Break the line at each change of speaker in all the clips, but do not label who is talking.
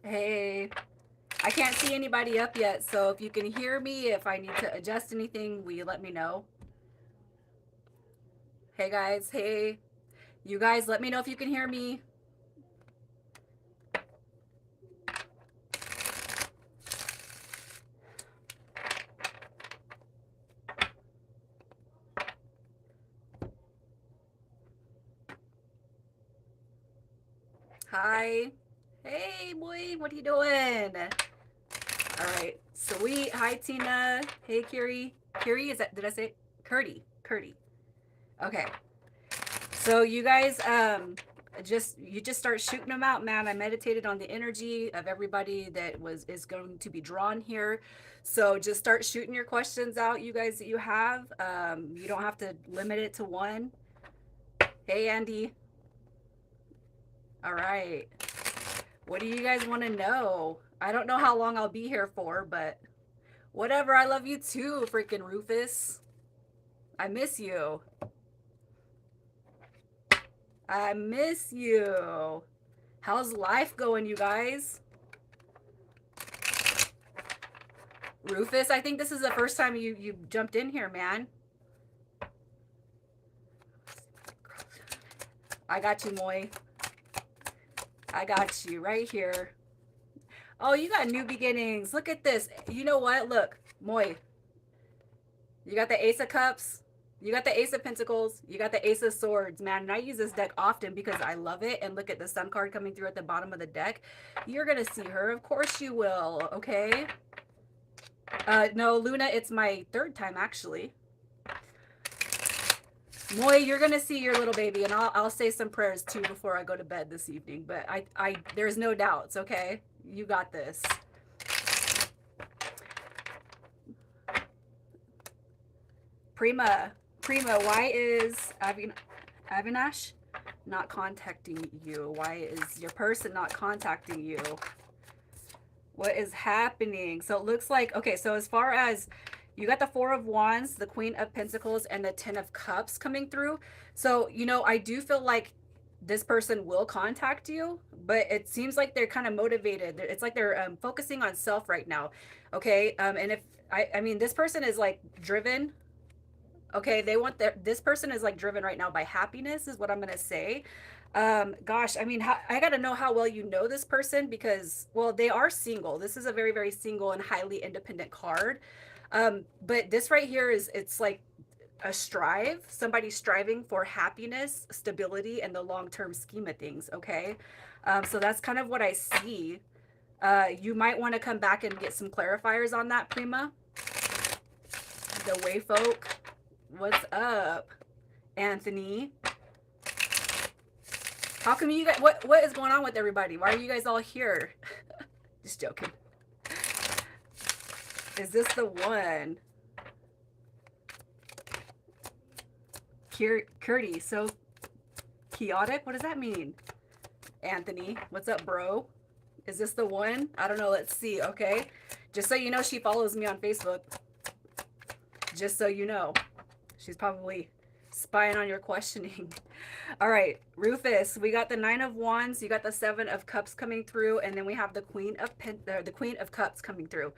Hey, I can't see anybody up yet, so if you can hear me, if I need to adjust anything, will you let me know? Hey guys, hey. You guys, let me know if you can hear me. Hi. Hey, boy, what are you doing? All right, sweet. Hi, Tina. Hey, Kiri. Kiri, is that, did I say? Curdy. Curdy. Okay. So you guys, you just start shooting them out, man. I meditated on the energy of everybody that is going to be drawn here. So just start shooting your questions out, you guys, that you have. You don't have to limit it to one. Hey, Andy. All right. What do you guys want to know? I don't know how long I'll be here for, but whatever. I love you too, freaking Rufus. I miss you. I miss you. How's life going, you guys? Rufus, I think this is the first time you jumped in here, man. I got you, Moy. I got you right here. Oh, you got new beginnings. Look at this. You know what? Look, Moy. You got the Ace of Cups. You got the Ace of Pentacles. You got the Ace of Swords, man. And I use this deck often because I love it. And look at the Sun card coming through at the bottom of the deck. You're going to see her. Of course you will. Okay. No, Luna, it's my third time, actually. Moy, you're gonna see your little baby, and I'll say some prayers too before I go to bed this evening. But I there's no doubts. Okay, you got this. Prima, why is Avinash not contacting you? Why is your person not contacting you? What is happening? So it looks like, okay, so as far as you got the Four of Wands, the Queen of Pentacles, and the Ten of Cups coming through. So, you know, I do feel like this person will contact you, but it seems like they're kind of motivated. It's like they're focusing on self right now. Okay. And if I mean, this person is like driven. Okay. This person is like driven right now by happiness, is what I'm going to say. Gosh, I mean, I got to know how well you know this person because, well, they are single. This is a very, very single and highly independent card. But this right here it's like somebody striving for happiness, stability, and the long-term scheme of things. Okay. So that's kind of what I see. You might want to come back and get some clarifiers on that, Prima. The way folk. What's up, Anthony? How come you guys, what is going on with everybody? Why are you guys all here? Just joking. Is this the one? Curdy, so chaotic? What does that mean? Anthony, what's up, bro? Is this the one? I don't know. Let's see. Okay. Just so you know, she follows me on Facebook. Just so you know. She's probably spying on your questioning. All right, Rufus, we got the Nine of Wands, you got the Seven of Cups coming through, and then we have the Queen of Cups coming through.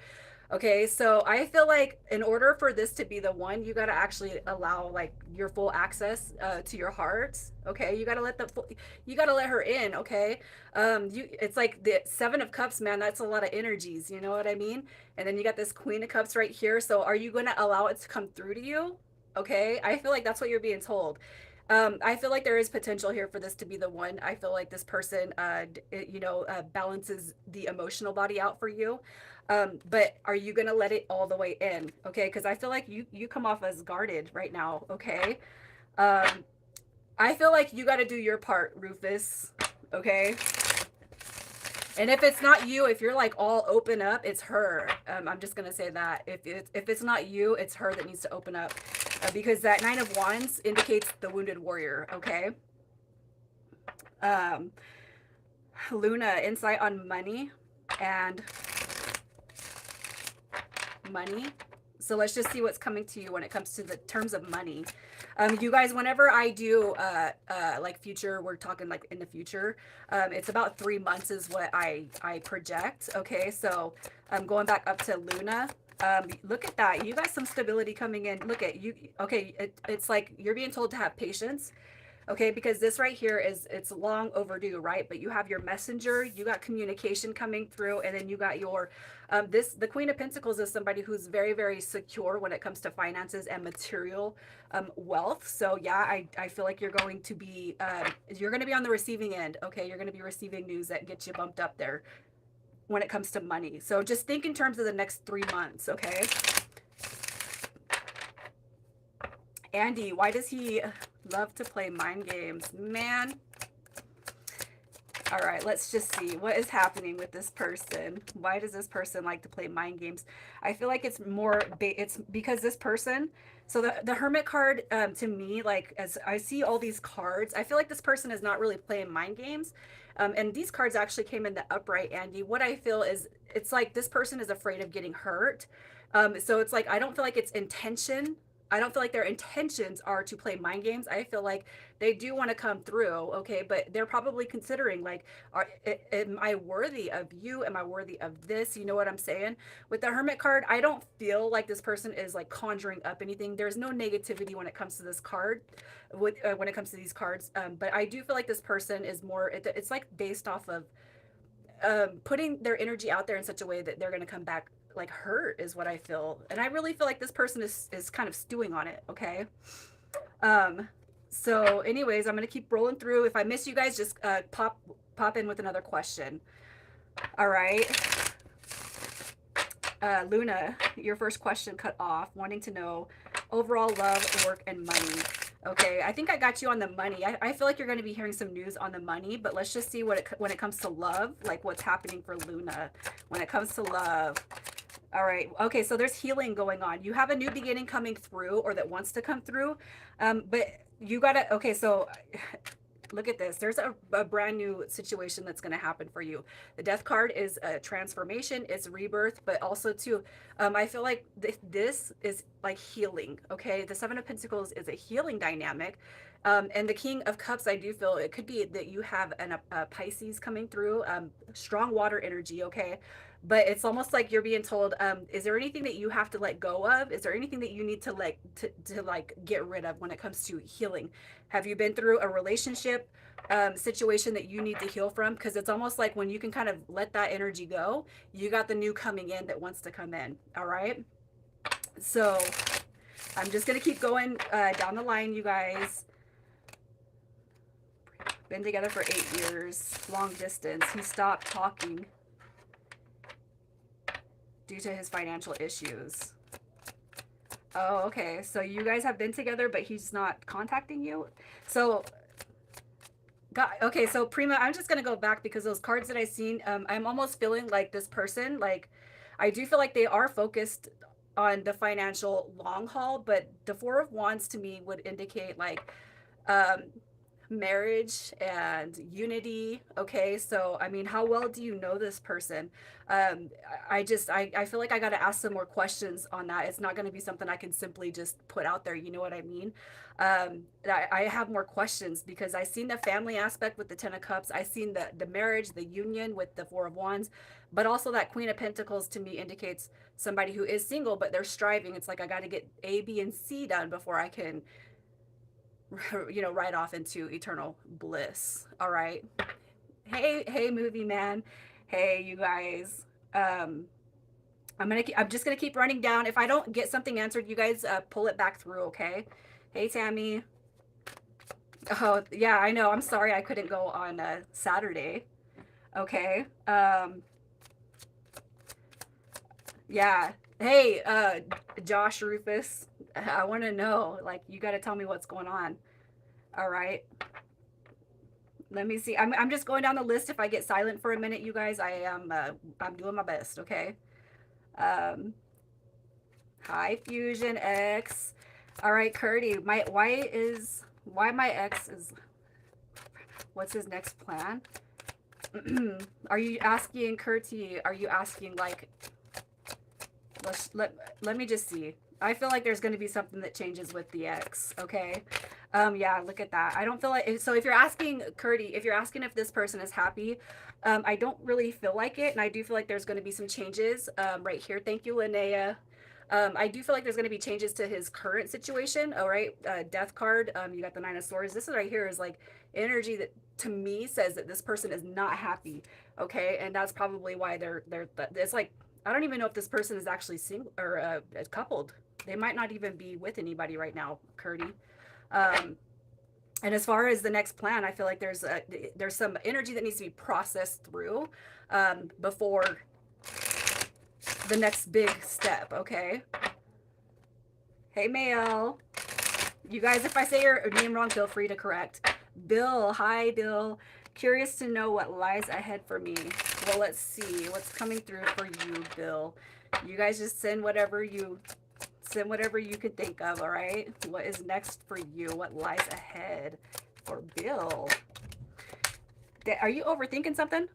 Okay, so I feel like in order for this to be the one, you got to actually allow like your full access to your heart. Okay, you got to let her in. Okay, it's like the Seven of Cups, man. That's a lot of energies. You know what I mean? And then you got this Queen of Cups right here. So are you going to allow it to come through to you? Okay, I feel like that's what you're being told. I feel like there is potential here for this to be the one. I feel like this person, balances the emotional body out for you. But are you gonna let it all the way in? Okay, because I feel like you come off as guarded right now. Okay, I feel like you got to do your part, Rufus. Okay. And if it's not you, if you're like all open up, it's her. I'm just gonna say that if it's not you, it's her that needs to open up, because that Nine of Wands indicates the wounded warrior. Okay. Luna, insight on money and money. So let's just see what's coming to you when it comes to the terms of money. You guys, whenever I do like future, we're talking like in the future, it's about 3 months is what I project. Okay, so going back up to Luna. Look at that. You got some stability coming in. Look at you. Okay, it's like you're being told to have patience. Okay, because this right here is, it's long overdue, right? But you have your messenger, you got communication coming through, and then you got your the Queen of Pentacles is somebody who's very, very secure when it comes to finances and material wealth. So yeah, I feel like you're going to be on the receiving end. Okay, you're going to be receiving news that gets you bumped up there when it comes to money. So just think in terms of the next 3 months. Okay, Andy, why does he love to play mind games? Man. All right, let's just see what is happening with this person. Why does this person like to play mind games? I feel like it's more, it's because this person, so the Hermit card, to me, like as I see all these cards, I feel like this person is not really playing mind games. And these cards actually came in the upright, Andy. What I feel is it's like this person is afraid of getting hurt. So it's like, I don't feel like it's intention. I don't feel like their intentions are to play mind games. I feel like they do want to come through, okay, but they're probably considering like, am I worthy of you? Am I worthy of this? You know what I'm saying? With the Hermit card, I don't feel like this person is like conjuring up anything. There's no negativity when it comes to this card, when it comes to these cards. But I do feel like this person is more, it's like based off of putting their energy out there in such a way that they're going to come back like hurt is what I feel. And I really feel like this person is kind of stewing on it. Okay. So anyways, I'm going to keep rolling through. If I miss you guys, just pop in with another question. All right. Luna, your first question cut off, wanting to know overall love, work, and money. Okay, I think I got you on the money. I feel like you're going to be hearing some news on the money, but let's just see when it comes to love, like what's happening for Luna when it comes to love. All right. Okay, so there's healing going on. You have a new beginning coming through, or that wants to come through. But you got to, okay, so look at this. There's a brand new situation that's going to happen for you. The Death card is a transformation, it's rebirth, but also too, I feel like this is like healing. Okay, the Seven of Pentacles is a healing dynamic. And the King of Cups, I do feel it could be that you have a Pisces coming through, strong water energy. Okay, but it's almost like you're being told, is there anything that you have to let go of? Is there anything that you need to like to like get rid of when it comes to healing? Have you been through a relationship situation that you need to heal from? Because it's almost like when you can kind of let that energy go, you got the new coming in that wants to come in. All right, so I'm just gonna keep going down the line, you guys. Been together for 8 years, long distance. He stopped talking due to his financial issues. Oh, okay. So you guys have been together, but he's not contacting you. So, okay. So Prima, I'm just gonna go back because those cards that I've seen, I'm almost feeling like this person, like, I do feel like they are focused on the financial long haul, but the Four of Wands to me would indicate like, um, marriage and unity. Okay, so I mean, how well do you know this person? I feel like I got to ask some more questions on that. It's not going to be something I can simply just put out there, you know what I mean? I have more questions because I seen the family aspect with the Ten of Cups, I seen the marriage, the union with the Four of Wands, but also that Queen of Pentacles to me indicates somebody who is single but they're striving. It's like I got to get A, B, and C done before I can, you know, right off into eternal bliss. All right. Hey, movie man. Hey, you guys. I'm just gonna keep running down. If I don't get something answered, you guys pull it back through, okay? Hey, Tammy. Oh, yeah, I know. I'm sorry I couldn't go on Saturday. Okay. Yeah. Hey, Josh Rufus. I want to know. Like, you got to tell me what's going on. All right. Let me see. I'm just going down the list. If I get silent for a minute, you guys, I'm doing my best. Okay. Hi, Fusion X. All right, Curdy. Why my ex is, what's his next plan? Are you asking, Curdy? Are you asking like, let me just see. I feel like there's going to be something that changes with the ex, okay? Yeah, look at that. I don't feel like, so if you're asking, Curdy, if you're asking if this person is happy, I don't really feel like it, and I do feel like there's going to be some changes right here. Thank you, Linnea. I do feel like there's going to be changes to his current situation. All right, death card. You got the Nine of Swords. This is right here is like energy that to me says that this person is not happy. Okay, and that's probably why they're. It's like I don't even know if this person is actually single or coupled. They might not even be with anybody right now, Curdy. Um, and as far as the next plan, I feel like there's some energy that needs to be processed through before the next big step. Okay. Hey, Mael. You guys, if I say your name wrong, feel free to correct. Bill, hi, Bill. Curious to know what lies ahead for me. Well, let's see what's coming through for you, Bill. You guys just send whatever you can think of, all right? What is next for you? What lies ahead for Bill? Are you overthinking something?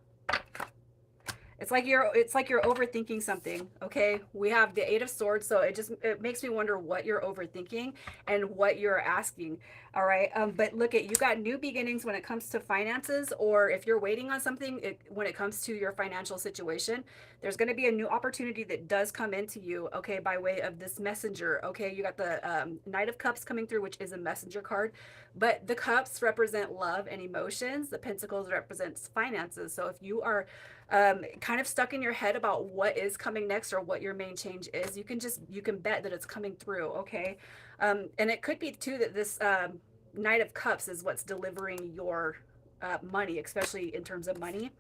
It's like you're overthinking something, okay? We have the Eight of Swords, so it makes me wonder what you're overthinking and what you're asking. All right. But look at, you got new beginnings when it comes to finances, or if you're waiting on something when it comes to your financial situation, there's going to be a new opportunity that does come into you, okay, by way of this messenger. Okay, you got the Knight of Cups coming through, which is a messenger card, but the cups represent love and emotions. The Pentacles represents finances. So if you are kind of stuck in your head about what is coming next or what your main change is, you can bet that it's coming through. Okay. And it could be too that this Knight of Cups is what's delivering your money, especially in terms of money.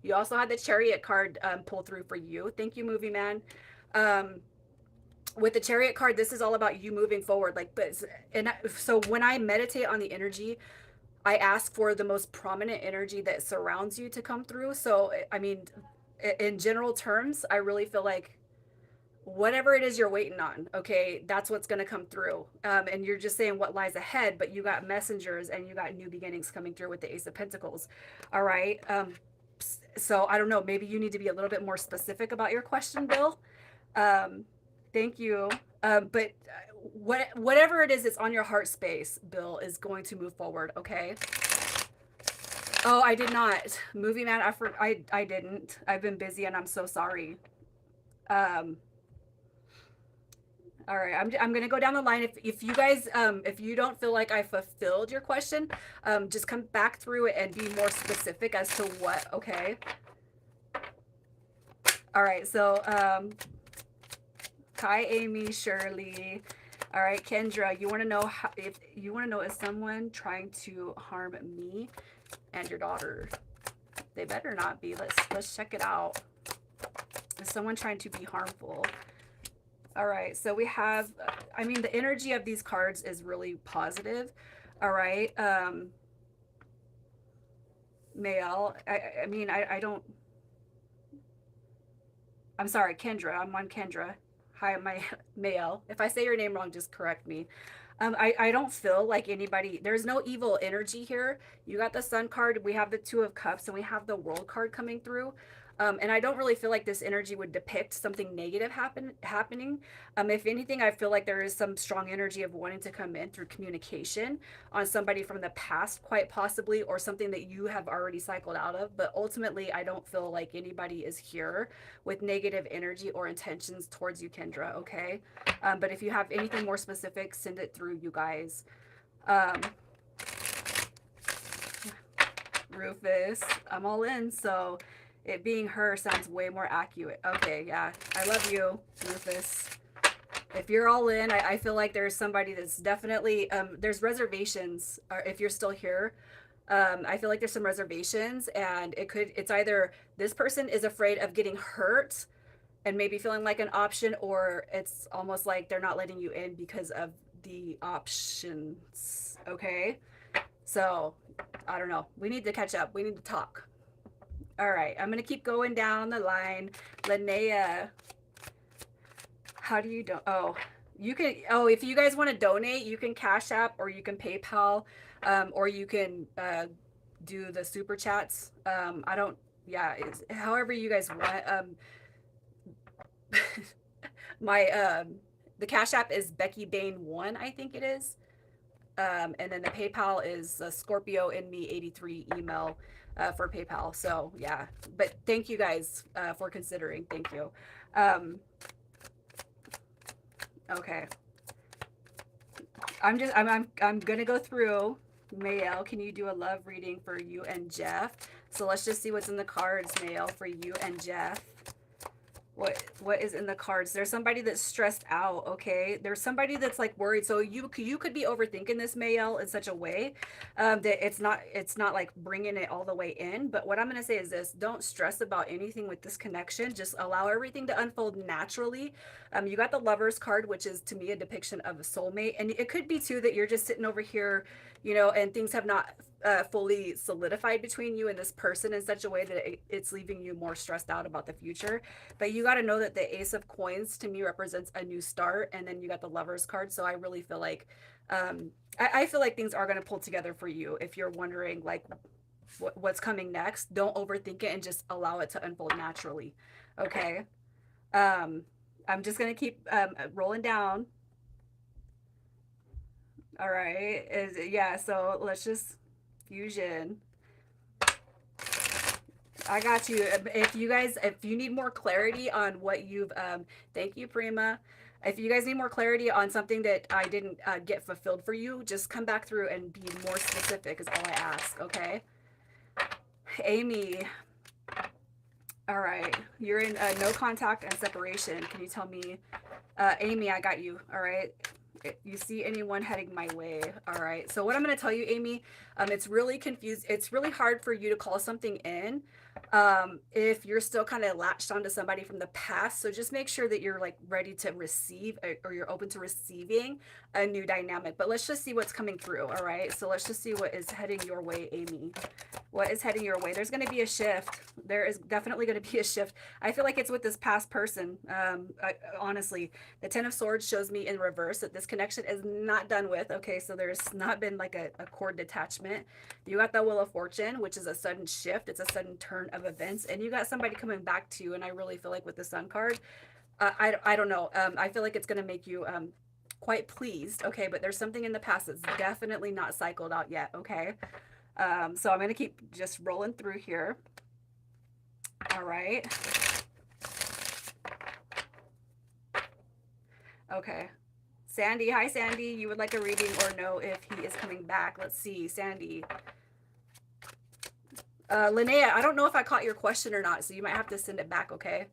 You also had the Chariot card pull through for you. Thank you, movie man. With the Chariot card, this is all about you moving forward. So when I meditate on the energy, I ask for the most prominent energy that surrounds you to come through. So, I mean, in general terms, I really feel like whatever it is you're waiting on, okay, that's what's going to come through. And you're just saying what lies ahead, but you got messengers and you got new beginnings coming through with the Ace of Pentacles. All right. So I don't know, maybe you need to be a little bit more specific about your question, Bill. Thank you. But whatever it is that's on your heart space, Bill, is going to move forward. Okay. Oh, I did not. Movie man, I didn't. I've been busy and I'm so sorry. All right, I'm gonna go down the line. If you guys if you don't feel like I fulfilled your question, just come back through it and be more specific as to what. Okay. All right. So hi, Amy, Shirley. All right, Kendra, you want to know is someone trying to harm me and your daughter? They better not be. Let's check it out. Is someone trying to be harmful? All right, so we have, I mean, the energy of these cards is really positive. All right. Mael, I mean, I don't, I'm sorry, Kendra. I'm on Kendra. Hi, my Mael. If I say your name wrong, just correct me. I don't feel like anybody, there's no evil energy here. You got the Sun card, we have the Two of Cups, and we have the World card coming through. And I don't really feel like this energy would depict something negative happening. If anything, I feel like there is some strong energy of wanting to come in through communication on somebody from the past, quite possibly, or something that you have already cycled out of. But ultimately, I don't feel like anybody is here with negative energy or intentions towards you, Kendra, okay? But if you have anything more specific, send it through, you guys. Rufus, I'm all in, so it being her sounds way more accurate. Okay, yeah, I love you, Rufus. If you're all in, I feel like there's somebody that's definitely, there's reservations, if you're still here. I feel like there's some reservations, and it's either this person is afraid of getting hurt and maybe feeling like an option, or it's almost like they're not letting you in because of the options, okay? So, I don't know. We need to catch up. We need to talk. All right, I'm going to keep going down the line. Linnea, how do you you can, if you guys want to donate, you can Cash App or you can PayPal, or you can do the super chats. However you guys want. My The Cash App is Becky Bain 1, I think it is. And then the PayPal is Scorpio in me 83 email for PayPal. So yeah, but thank you guys for considering. Thank you. Okay, I'm gonna go through. Mael, can you do a love reading for you and Jeff? So let's just see what's in the cards, Mael, for you and Jeff. What is in the cards? There's somebody that's stressed out. Okay, there's somebody that's like worried. So you could be overthinking this, Mayel, in such a way that it's not like bringing it all the way in. But what I'm gonna say is this: don't stress about anything with this connection. Just allow everything to unfold naturally. You got the Lovers card, which is to me a depiction of a soulmate, and it could be too that you're just sitting over here, and things have not fully solidified between you and this person in such a way that it's leaving you more stressed out about the future. But you got to know that the Ace of Coins to me represents a new start, and then you got the Lovers card. So I really feel like I feel like things are going to pull together for you. If you're wondering like what's coming next, don't overthink it and just allow it to unfold naturally. Okay. I'm just going to keep rolling down. All right. Yeah, so let's just fusion. I got you. If you need more clarity on what you've, thank you, Prima. If you guys need more clarity on something that I didn't get fulfilled for you, just come back through and be more specific is all I ask, okay? Amy. All right. You're in no contact and separation. Can you tell me, Amy, I got you, all right? You see anyone heading my way? All right. So what I'm going to tell you, Amy, it's really confused. It's really hard for you to call something in if you're still kind of latched onto somebody from the past. So just make sure that you're like ready to receive or you're open to receiving a new dynamic. But let's just see what's coming through. All right. So let's just see what is heading your way, Amy. What is heading your way? There's going to be a shift. There is definitely going to be a shift. I feel like it's with this past person. Honestly, the Ten of Swords shows me in reverse that this connection is not done with. Okay, so there's not been like a cord detachment. You got the Wheel of Fortune, which is a sudden shift. It's a sudden turn of events, and you got somebody coming back to you. And I really feel like with the Sun card, I don't know. I feel like it's going to make you quite pleased. Okay, but there's something in the past that's definitely not cycled out yet. Okay. So I'm going to keep just rolling through here. All right. Okay. Sandy. Hi, Sandy. You would like a reading or know if he is coming back? Let's see. Sandy. Linnea, I don't know if I caught your question or not, so you might have to send it back, okay?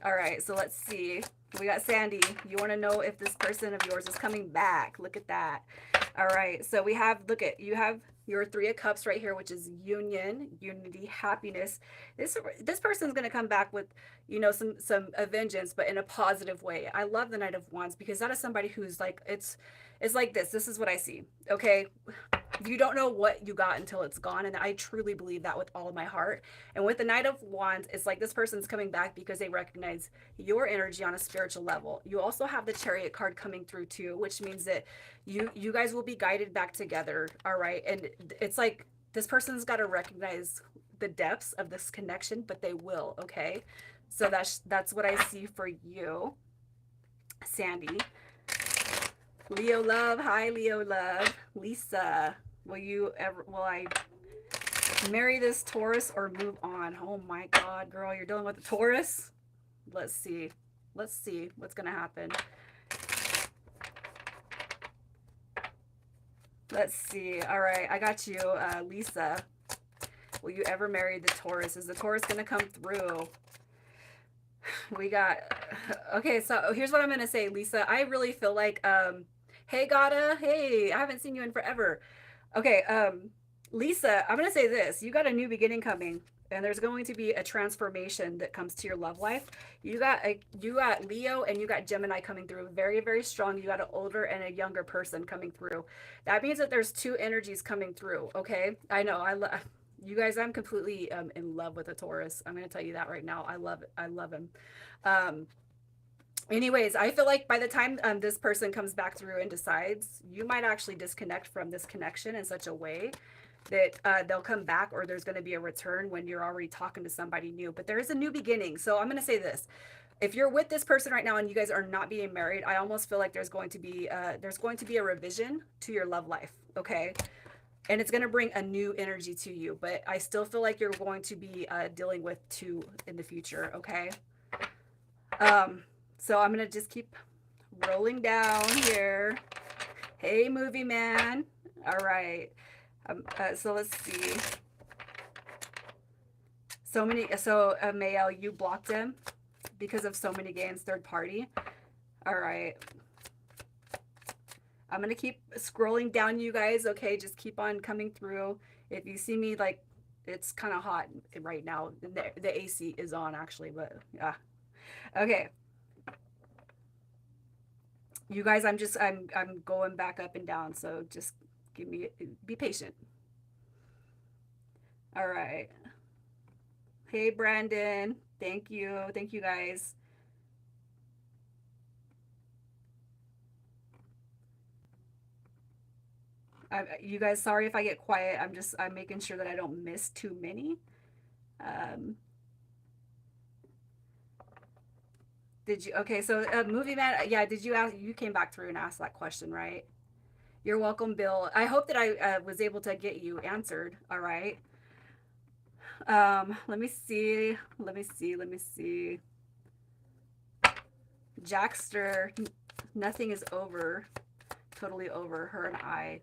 All right. So let's see. We got Sandy. You want to know if this person of yours is coming back. Look at that. All right. So we have, you have your Three of Cups right here, which is union, unity, happiness. This person's going to come back with, some vengeance, but in a positive way. I love the Knight of Wands because that is somebody who's like, it's like this. This is what I see. Okay. You don't know what you got until it's gone. And I truly believe that with all of my heart. And with the Knight of Wands, it's like this person's coming back because they recognize your energy on a spiritual level. You also have the Chariot card coming through too, which means that you guys will be guided back together. All right. And it's like this person's got to recognize the depths of this connection, but they will. Okay. So that's what I see for you, Sandy. Leo love. Hi, Leo love. Lisa. Will I marry this Taurus or move on? Oh my God, girl, you're dealing with a Taurus? Let's see. Let's see what's going to happen. Let's see. All right, I got you, Lisa. Will you ever marry the Taurus? Is the Taurus going to come through? We got, okay, so here's what I'm going to say, Lisa. I really feel like, hey, Gata. Hey, I haven't seen you in forever. Okay, Lisa, I'm going to say this. You got a new beginning coming, and there's going to be a transformation that comes to your love life. You got Leo and you got Gemini coming through. Very, very strong. You got an older and a younger person coming through. That means that there's two energies coming through, okay? I know. You guys, I'm completely in love with a Taurus. I'm going to tell you that right now. I love him. Anyways, I feel like by the time this person comes back through and decides, you might actually disconnect from this connection in such a way that they'll come back, or there's going to be a return when you're already talking to somebody new. But there is a new beginning. So I'm going to say this. If you're with this person right now and you guys are not being married, I almost feel like there's going to be a revision to your love life, okay? And it's going to bring a new energy to you, but I still feel like you're going to be dealing with two in the future, okay? So I'm going to just keep rolling down here. Hey, movie man. All right. So let's see. So Mayo, you blocked him because of so many games, third party. All right. I'm going to keep scrolling down, you guys. Okay, just keep on coming through. If you see me, like, it's kind of hot right now. The AC is on, actually, but yeah. Okay. You guys, I'm going back up and down, so just be patient. All right. Hey, Brandon. Thank you. Thank you, guys. You guys, sorry if I get quiet. I'm making sure that I don't miss too many. Did you, okay, so movie man, yeah, did you ask, you came back through and asked that question, right? You're welcome, Bill. I hope that I was able to get you answered. All right. Let me see. Let me see. Let me see. Jackster, nothing is over. Totally over her and I.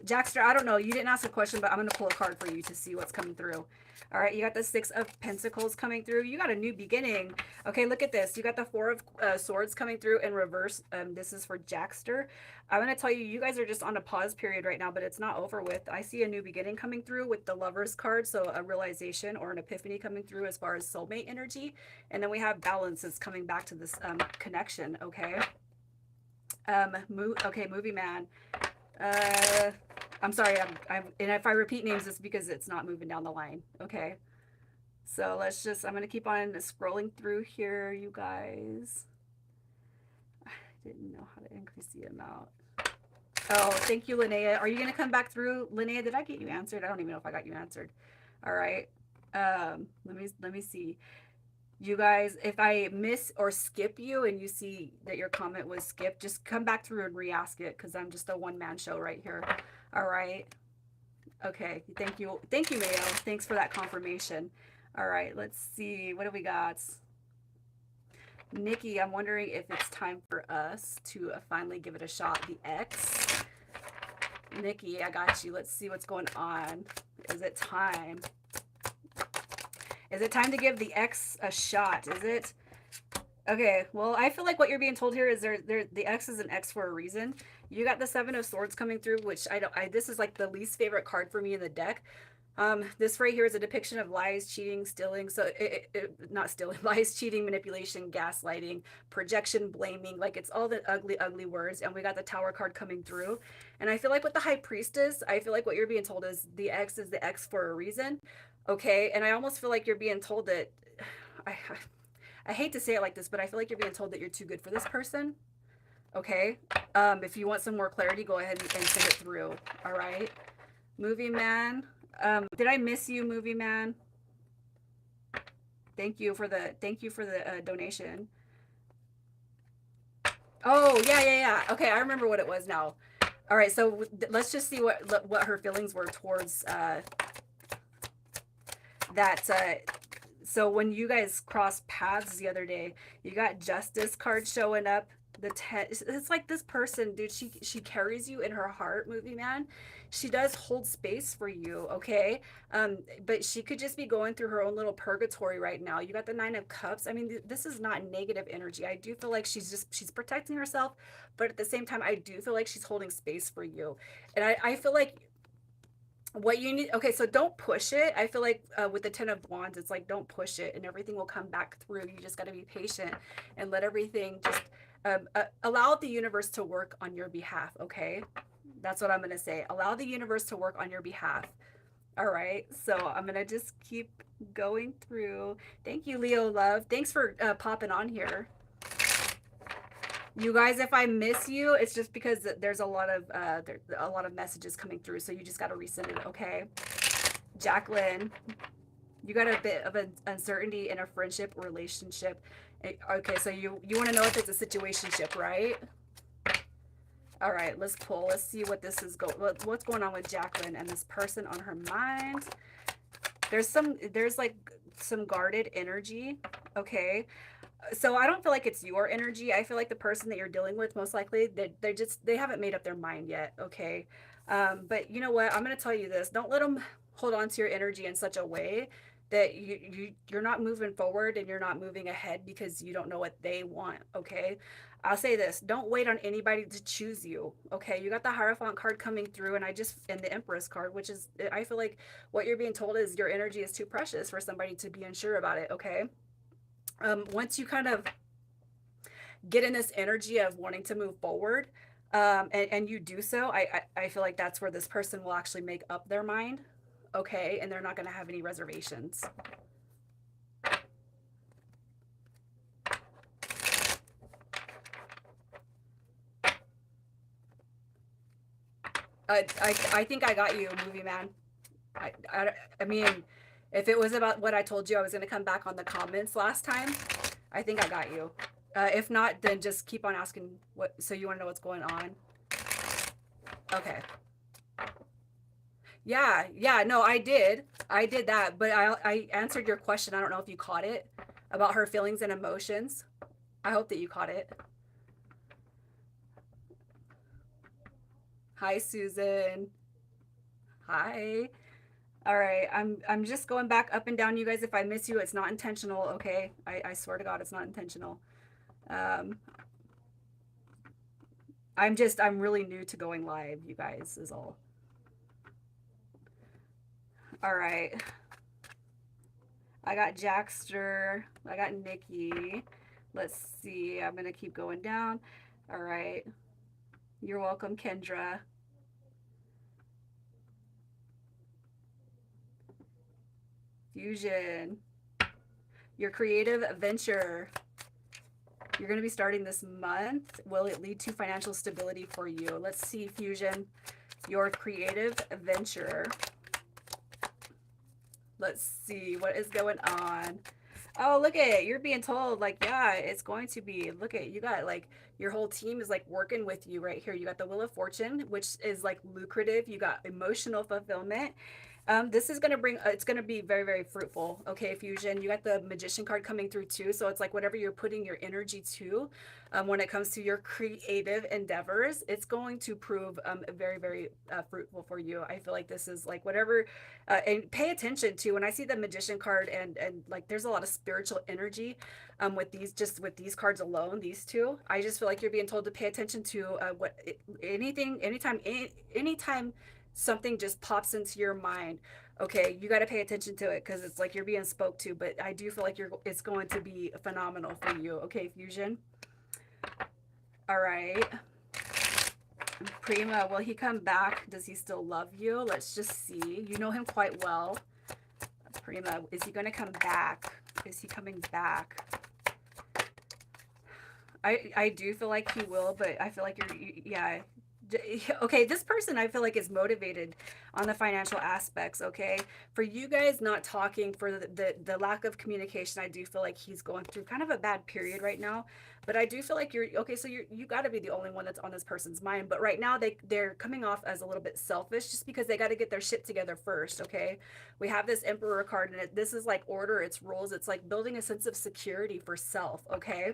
Jackster, I don't know. You didn't ask a question, but I'm going to pull a card for you to see what's coming through. All right, you got the Six of Pentacles coming through. You got a new beginning. Okay, look at this. You got the Four of Swords coming through in reverse. This is for Jackster. I'm going to tell you, you guys are just on a pause period right now, but it's not over with. I see a new beginning coming through with the Lovers card, so a realization or an epiphany coming through as far as soulmate energy. And then we have balances coming back to this connection, okay? Okay, movie man. I'm sorry, and if I repeat names, it's because it's not moving down the line. Okay. So I'm going to keep on scrolling through here, you guys. I didn't know how to increase the amount. Oh, thank you, Linnea. Are you going to come back through? Linnea, did I get you answered? I don't even know if I got you answered. All right. Let me see. You guys, if I miss or skip you and you see that your comment was skipped, just come back through and re-ask it, because I'm just a one-man show right here. All right. Okay. Thank you. Thank you, Mayo. Thanks for that confirmation. All right. Let's see. What do we got? Nikki, I'm wondering if it's time for us to finally give it a shot. The X. Nikki, I got you. Let's see what's going on. Is it time? Is it time to give the X a shot? Is it? Okay, well, I feel like what you're being told here is the X is an X for a reason. You got the Seven of Swords coming through, which this is like the least favorite card for me in the deck. This right here is a depiction of lies, cheating, stealing. So not stealing, lies, cheating, manipulation, gaslighting, projection, blaming. Like, it's all the ugly, ugly words. And we got the Tower card coming through. And I feel like with the High Priestess, I feel like what you're being told is the X is the X for a reason. Okay, and I almost feel like you're being told that, I hate to say it like this, but I feel like you're being told that you're too good for this person. Okay, if you want some more clarity, go ahead and send it through. All right, movie man. Did I miss you, movie man? Thank you for the donation. Oh yeah. Okay, I remember what it was now. All right, so let's just see what her feelings were towards that. So when you guys crossed paths the other day, you got Justice card showing up. It's like this person, dude, she carries you in her heart, movie man. She does hold space for you, okay? But she could just be going through her own little purgatory right now. You got the Nine of Cups. I mean, this is not negative energy. I do feel like she's protecting herself, but at the same time, I do feel like she's holding space for you. And I feel like what you need, okay, so don't push it. I feel like with the Ten of Wands, it's like, don't push it and everything will come back through. You just got to be patient and let everything just allow the universe to work on your behalf. Okay, that's what I'm gonna say. Allow the universe to work on your behalf. All right, so I'm gonna just keep going through. Thank you, Leo love. Thanks for popping on here. You guys, if I miss you, it's just because there's a lot of messages coming through, so you just got to resend it. Okay, Jacqueline. You got a bit of an uncertainty in a friendship relationship. Okay, so you want to know if it's a situationship, right? All right, let's pull. Let's see what this is what's going on with Jacqueline and this person on her mind. There's like some guarded energy. Okay, so I don't feel like it's your energy. I feel like the person that you're dealing with, most likely, they haven't made up their mind yet. Okay, but you know what? I'm gonna tell you this: don't let them hold on to your energy in such a way that you're not moving forward and you're not moving ahead because you don't know what they want. Okay, I'll say this: don't wait on anybody to choose you. Okay, you got the Hierophant card coming through, and the Empress card, which is, I feel like what you're being told is your energy is too precious for somebody to be unsure about it. Okay, once you kind of get in this energy of wanting to move forward, and you do so, I feel like that's where this person will actually make up their mind. Okay, and they're not going to have any reservations. I think I got you, movie man. I mean, if it was about what I told you I was going to come back on the comments last time, I think I got you. If not, then just keep on asking what. So you want to know what's going on? Okay. Yeah, no, I did that, but I answered your question. I don't know if you caught it, about her feelings and emotions. I hope that you caught it. Hi, Susan. Hi. All right, I'm just going back up and down, you guys. If I miss you, it's not intentional. Okay, I swear to God, it's not intentional. um I'm really new to going live, you guys, is all. All right, I got Jackster, I got Nikki. Let's see, I'm gonna keep going down. All right, you're welcome, Kendra. Fusion, your creative venture you're going to be starting this month, will it lead to financial stability for you? Let's see, Fusion, your creative venture. Let's see what is going on. Oh, look at it. You're being told, like, yeah, it's going to be. Look at, you got like your whole team is like working with you right here. You got the Wheel of Fortune, which is like lucrative. You got emotional fulfillment. This is going to bring, it's going to be very, very fruitful. Okay, Fusion. You got the Magician card coming through too. So it's like whatever you're putting your energy to, when it comes to your creative endeavors, it's going to prove very, very fruitful for you. I feel like this is like whatever, and pay attention to when I see the Magician card, and like there's a lot of spiritual energy with these cards alone, these two. I just feel like you're being told to pay attention to anytime something just pops into your mind. Okay, you got to pay attention to it because it's like you're being spoke to. But I do feel like it's going to be phenomenal for you. Okay, Fusion. All right, Prima, will he come back? Does he still love you? Let's just see. You know him quite well. Prima, is he going to come back? Is he coming back? I do feel like he will, but I feel like yeah. Okay, this person I feel like is motivated on the financial aspects. Okay, for you guys not talking, for the lack of communication, I do feel like he's going through kind of a bad period right now. But I do feel like you're okay, so you got to be the only one that's on this person's mind. But right now they're coming off as a little bit selfish just because they got to get their shit together first. Okay, we have this Emperor card, and this is like order, it's rules, it's like building a sense of security for self. Okay,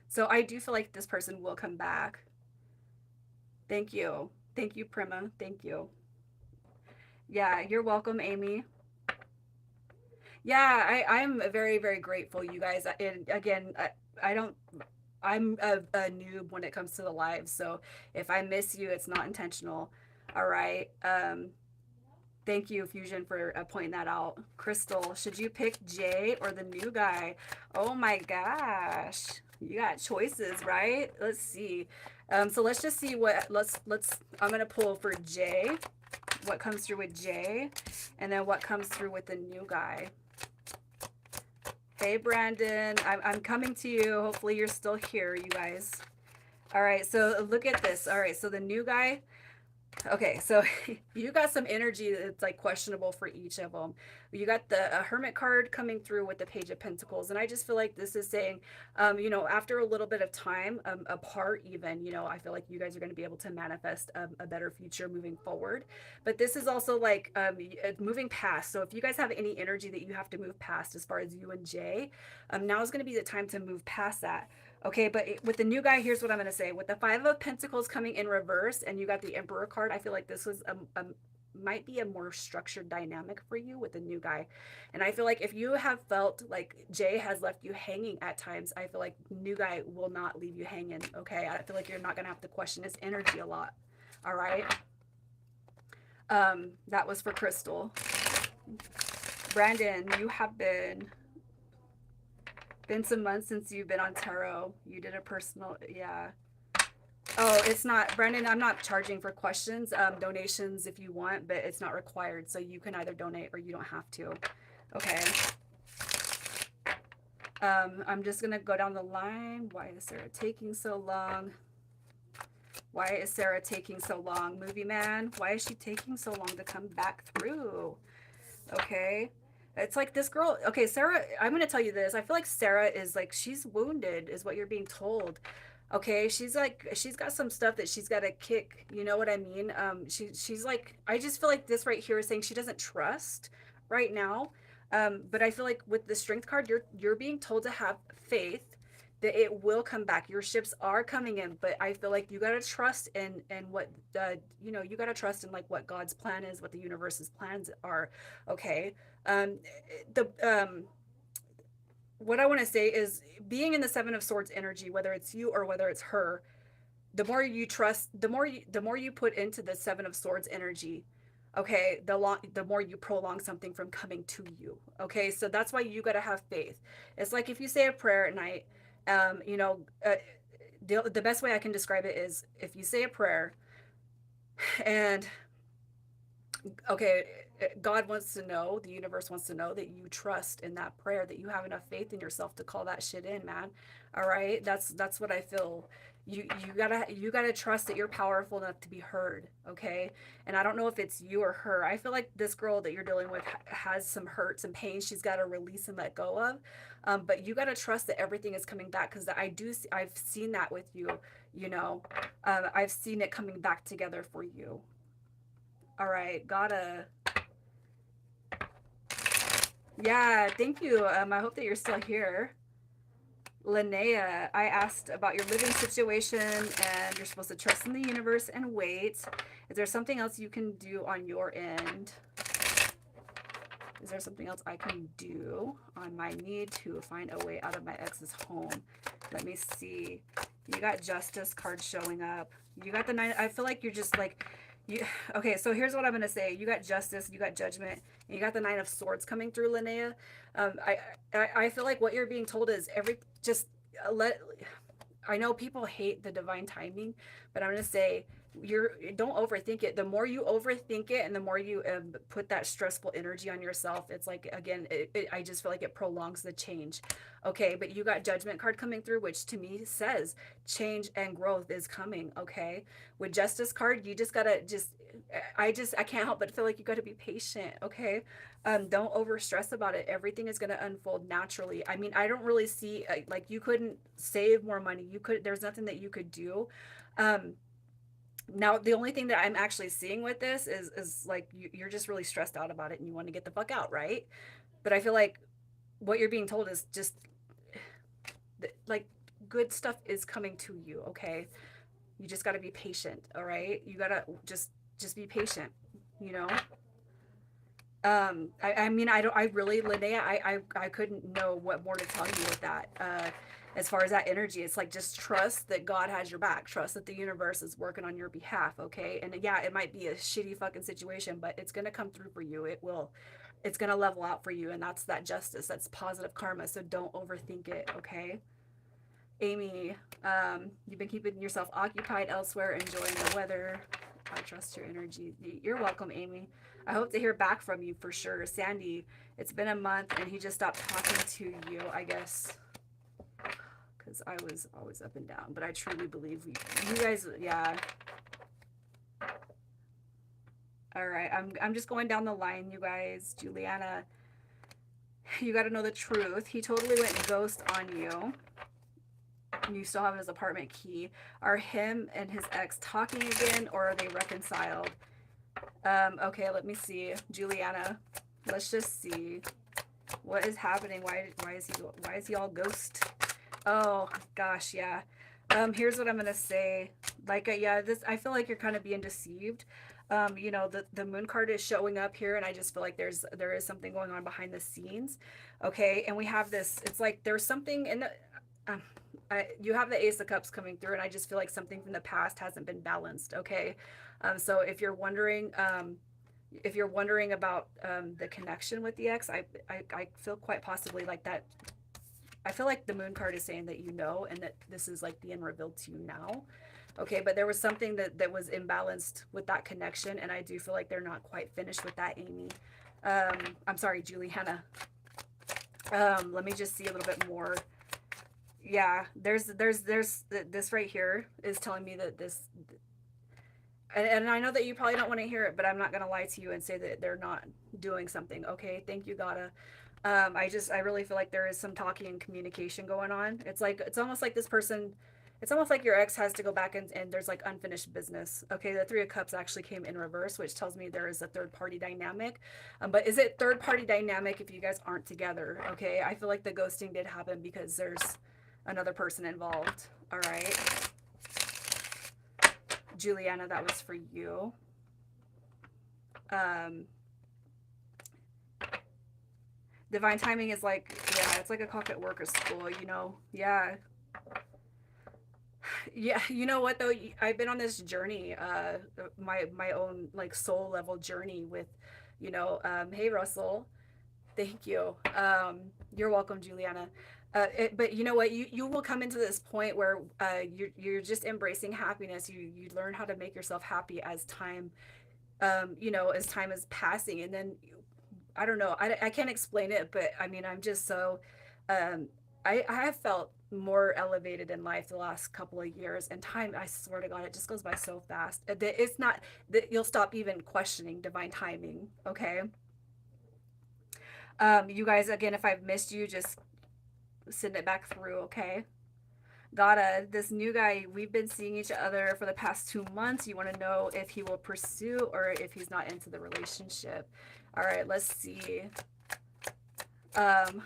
so I do feel like this person will come back. Thank you. Thank you, Prima. Thank you. Yeah, you're welcome, Amy. Yeah, I'm very, very grateful, you guys. And again, I don't, I'm a noob when it comes to the live. So if I miss you, it's not intentional. All right. Thank you, Fusion, for pointing that out. Crystal, should you pick Jay or the new guy? Oh my gosh. You got choices, right? Let's see. So let's just see I'm going to pull for Jay, what comes through with Jay, and then what comes through with the new guy. Hey, Brandon, I'm coming to you. Hopefully you're still here, you guys. All right, so look at this. All right, so the new guy, Okay, so you got some energy that's like questionable for each of them. You got the Hermit card coming through with the Page of Pentacles, and I just feel like this is saying, you know, after a little bit of time apart, even, you know, I feel like you guys are going to be able to manifest a better future moving forward. But this is also like moving past. So if you guys have any energy that you have to move past, as far as you and Jay, now is going to be the time to move past that. Okay, but with the new guy, here's what I'm going to say. With the Five of Pentacles coming in reverse and you got the Emperor card, I feel like this was might be a more structured dynamic for you with the new guy. And I feel like if you have felt like Jay has left you hanging at times, I feel like new guy will not leave you hanging, okay? I feel like you're not going to have to question his energy a lot, all right? That was for Crystal. Brandon, you have been some months since you've been on tarot. You did a personal, yeah. Oh, it's not, Brandon, I'm not charging for questions. Donations if you want, but it's not required. So you can either donate or you don't have to. Okay. I'm just going to go down the line. Why is Sarah taking so long? Why is Sarah taking so long? Movie man, why is she taking so long to come back through? Okay. It's like this girl. Okay, Sarah, I'm going to tell you this. I feel like Sarah is like, she's wounded, is what you're being told. Okay, she's like, she's got some stuff that she's got to kick. You know what I mean? She's like, I just feel like this right here is saying she doesn't trust right now. But I feel like with the Strength card, you're being told to have faith that it will come back. Your ships are coming in, but I feel like you got to trust in what you know, you got to trust in like what God's plan is, what the universe's plans are. Okay. The What I want to say is being in the Seven of Swords energy, whether it's you or whether it's her, the more you trust, the more you put into the Seven of Swords energy, okay, the more you prolong something from coming to you. Okay, so that's why you got to have faith. It's like if you say a prayer at night, you know, the best way I can describe it is if you say a prayer and okay, God wants to know, the universe wants to know that you trust in that prayer, that you have enough faith in yourself to call that shit in, man. All right, that's what I feel. You gotta trust that you're powerful enough to be heard, okay? And I don't know if it's you or her. I feel like this girl that you're dealing with has some hurts and pain she's got to release and let go of. But you gotta trust that everything is coming back, because I've seen that with you. You know, I've seen it coming back together for you. All right, gotta. Yeah, thank you. I hope that you're still here. Linnea, I asked about your living situation, and you're supposed to trust in the universe and wait. Is there something else you can do on your end? Is there something else I can do on my need to find a way out of my ex's home? Let me see. You got Justice card showing up. You got the Nine. I feel like you're just like, okay, so here's what I'm gonna say. You got Justice, you got Judgment, and you got the Nine of Swords coming through, Linnea. I feel like what you're being told is just let. I know people hate the divine timing, but I'm gonna say don't overthink it. The more you overthink it, and the more you put that stressful energy on yourself, it's like, again, I just feel like it prolongs the change. Okay, but you got Judgment card coming through, which to me says change and growth is coming. Okay, with Justice card, you just gotta I can't help but feel like you gotta be patient. Okay, don't over stress about it. Everything is gonna unfold naturally. I mean, I don't really see like you couldn't save more money. There's nothing that you could do. um Now, the only thing that I'm actually seeing with this is like you're just really stressed out about it and you want to get the fuck out, right? But I feel like what you're being told is just like good stuff is coming to you, okay? You just got to be patient, all right? You got to just be patient, you know? I mean, I really, Linnea, I couldn't know what more to tell you with that. As far as that energy, it's like just trust that God has your back. Trust that the universe is working on your behalf, okay? And yeah, it might be a shitty fucking situation, but it's gonna come through for you. It will. It's gonna level out for you, and that's that justice. That's positive karma. So don't overthink it, okay? Amy, you've been keeping yourself occupied elsewhere, enjoying the weather. I trust your energy. You're welcome, Amy. I hope to hear back from you for sure. Sandy, it's been a month and he just stopped talking to you, I guess, because I was always up and down. But I truly believe you guys, yeah. All right, I'm just going down the line, you guys. Juliana, you got to know the truth. He totally went ghost on you. You still have his apartment key. Are him and his ex talking again, or are they reconciled? Okay, let me see. Juliana, let's just see what is happening. Why is he all ghost? Oh gosh, yeah. Here's what I'm gonna say. Like, yeah, this, I feel like you're kind of being deceived. You know, the moon card is showing up here, and I just feel like there is something going on behind the scenes. Okay, and we have this. It's like there's something in the. Um, you have the Ace of Cups coming through, and I just feel like something from the past hasn't been balanced. Okay, so if you're wondering about the connection with the ex, I feel quite possibly like that. I feel like the moon card is saying that you know, and that this is like being revealed to you now. Okay, but there was something that was imbalanced with that connection, and I do feel like they're not quite finished with that, Amy. I'm sorry, Juliana. Let me just see a little bit more. Yeah, there's this right here is telling me that this, and I know that you probably don't want to hear it, but I'm not gonna lie to you and say that they're not doing something. Okay, thank you, Gata. I really feel like there is some talking and communication going on. It's like, it's almost like this person, it's almost like your ex has to go back and there's like unfinished business. Okay, the Three of Cups actually came in reverse, which tells me there is a third party dynamic. But is it third party dynamic if you guys aren't together? Okay, I feel like the ghosting did happen because there's another person involved. All right, Juliana, that was for you. Um, Divine timing is like, yeah, it's like a clock at work or school, you know? Yeah. Yeah, you know what though? I've been on this journey, my own like soul level journey with, hey Russell, thank you. You're welcome, Juliana. But you know what? You will come into this point where you're just embracing happiness. You learn how to make yourself happy as time, as time is passing, and then I don't know. I can't explain it, but I mean, I'm just so, um, I have felt more elevated in life the last couple of years, and time, I swear to God, it just goes by so fast. It's not that you'll stop even questioning divine timing. Okay. You guys, again, if I've missed you, just send it back through. Okay. Gotta, this new guy, we've been seeing each other for the past 2 months. You want to know if he will pursue or if he's not into the relationship. All right, let's see. Um,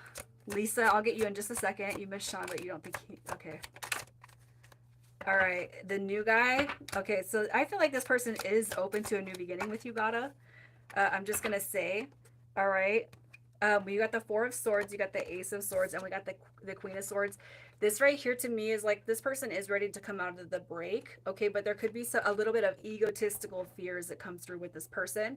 Lisa, I'll get you in just a second. You missed Sean, but you don't think he, okay. All right, the new guy. Okay, so I feel like this person is open to a new beginning with you, Gata. I'm just gonna say, all right. We got the Four of Swords, you got the Ace of Swords, and we got the Queen of Swords. This right here to me is like this person is ready to come out of the break, okay? But there could be a little bit of egotistical fears that comes through with this person.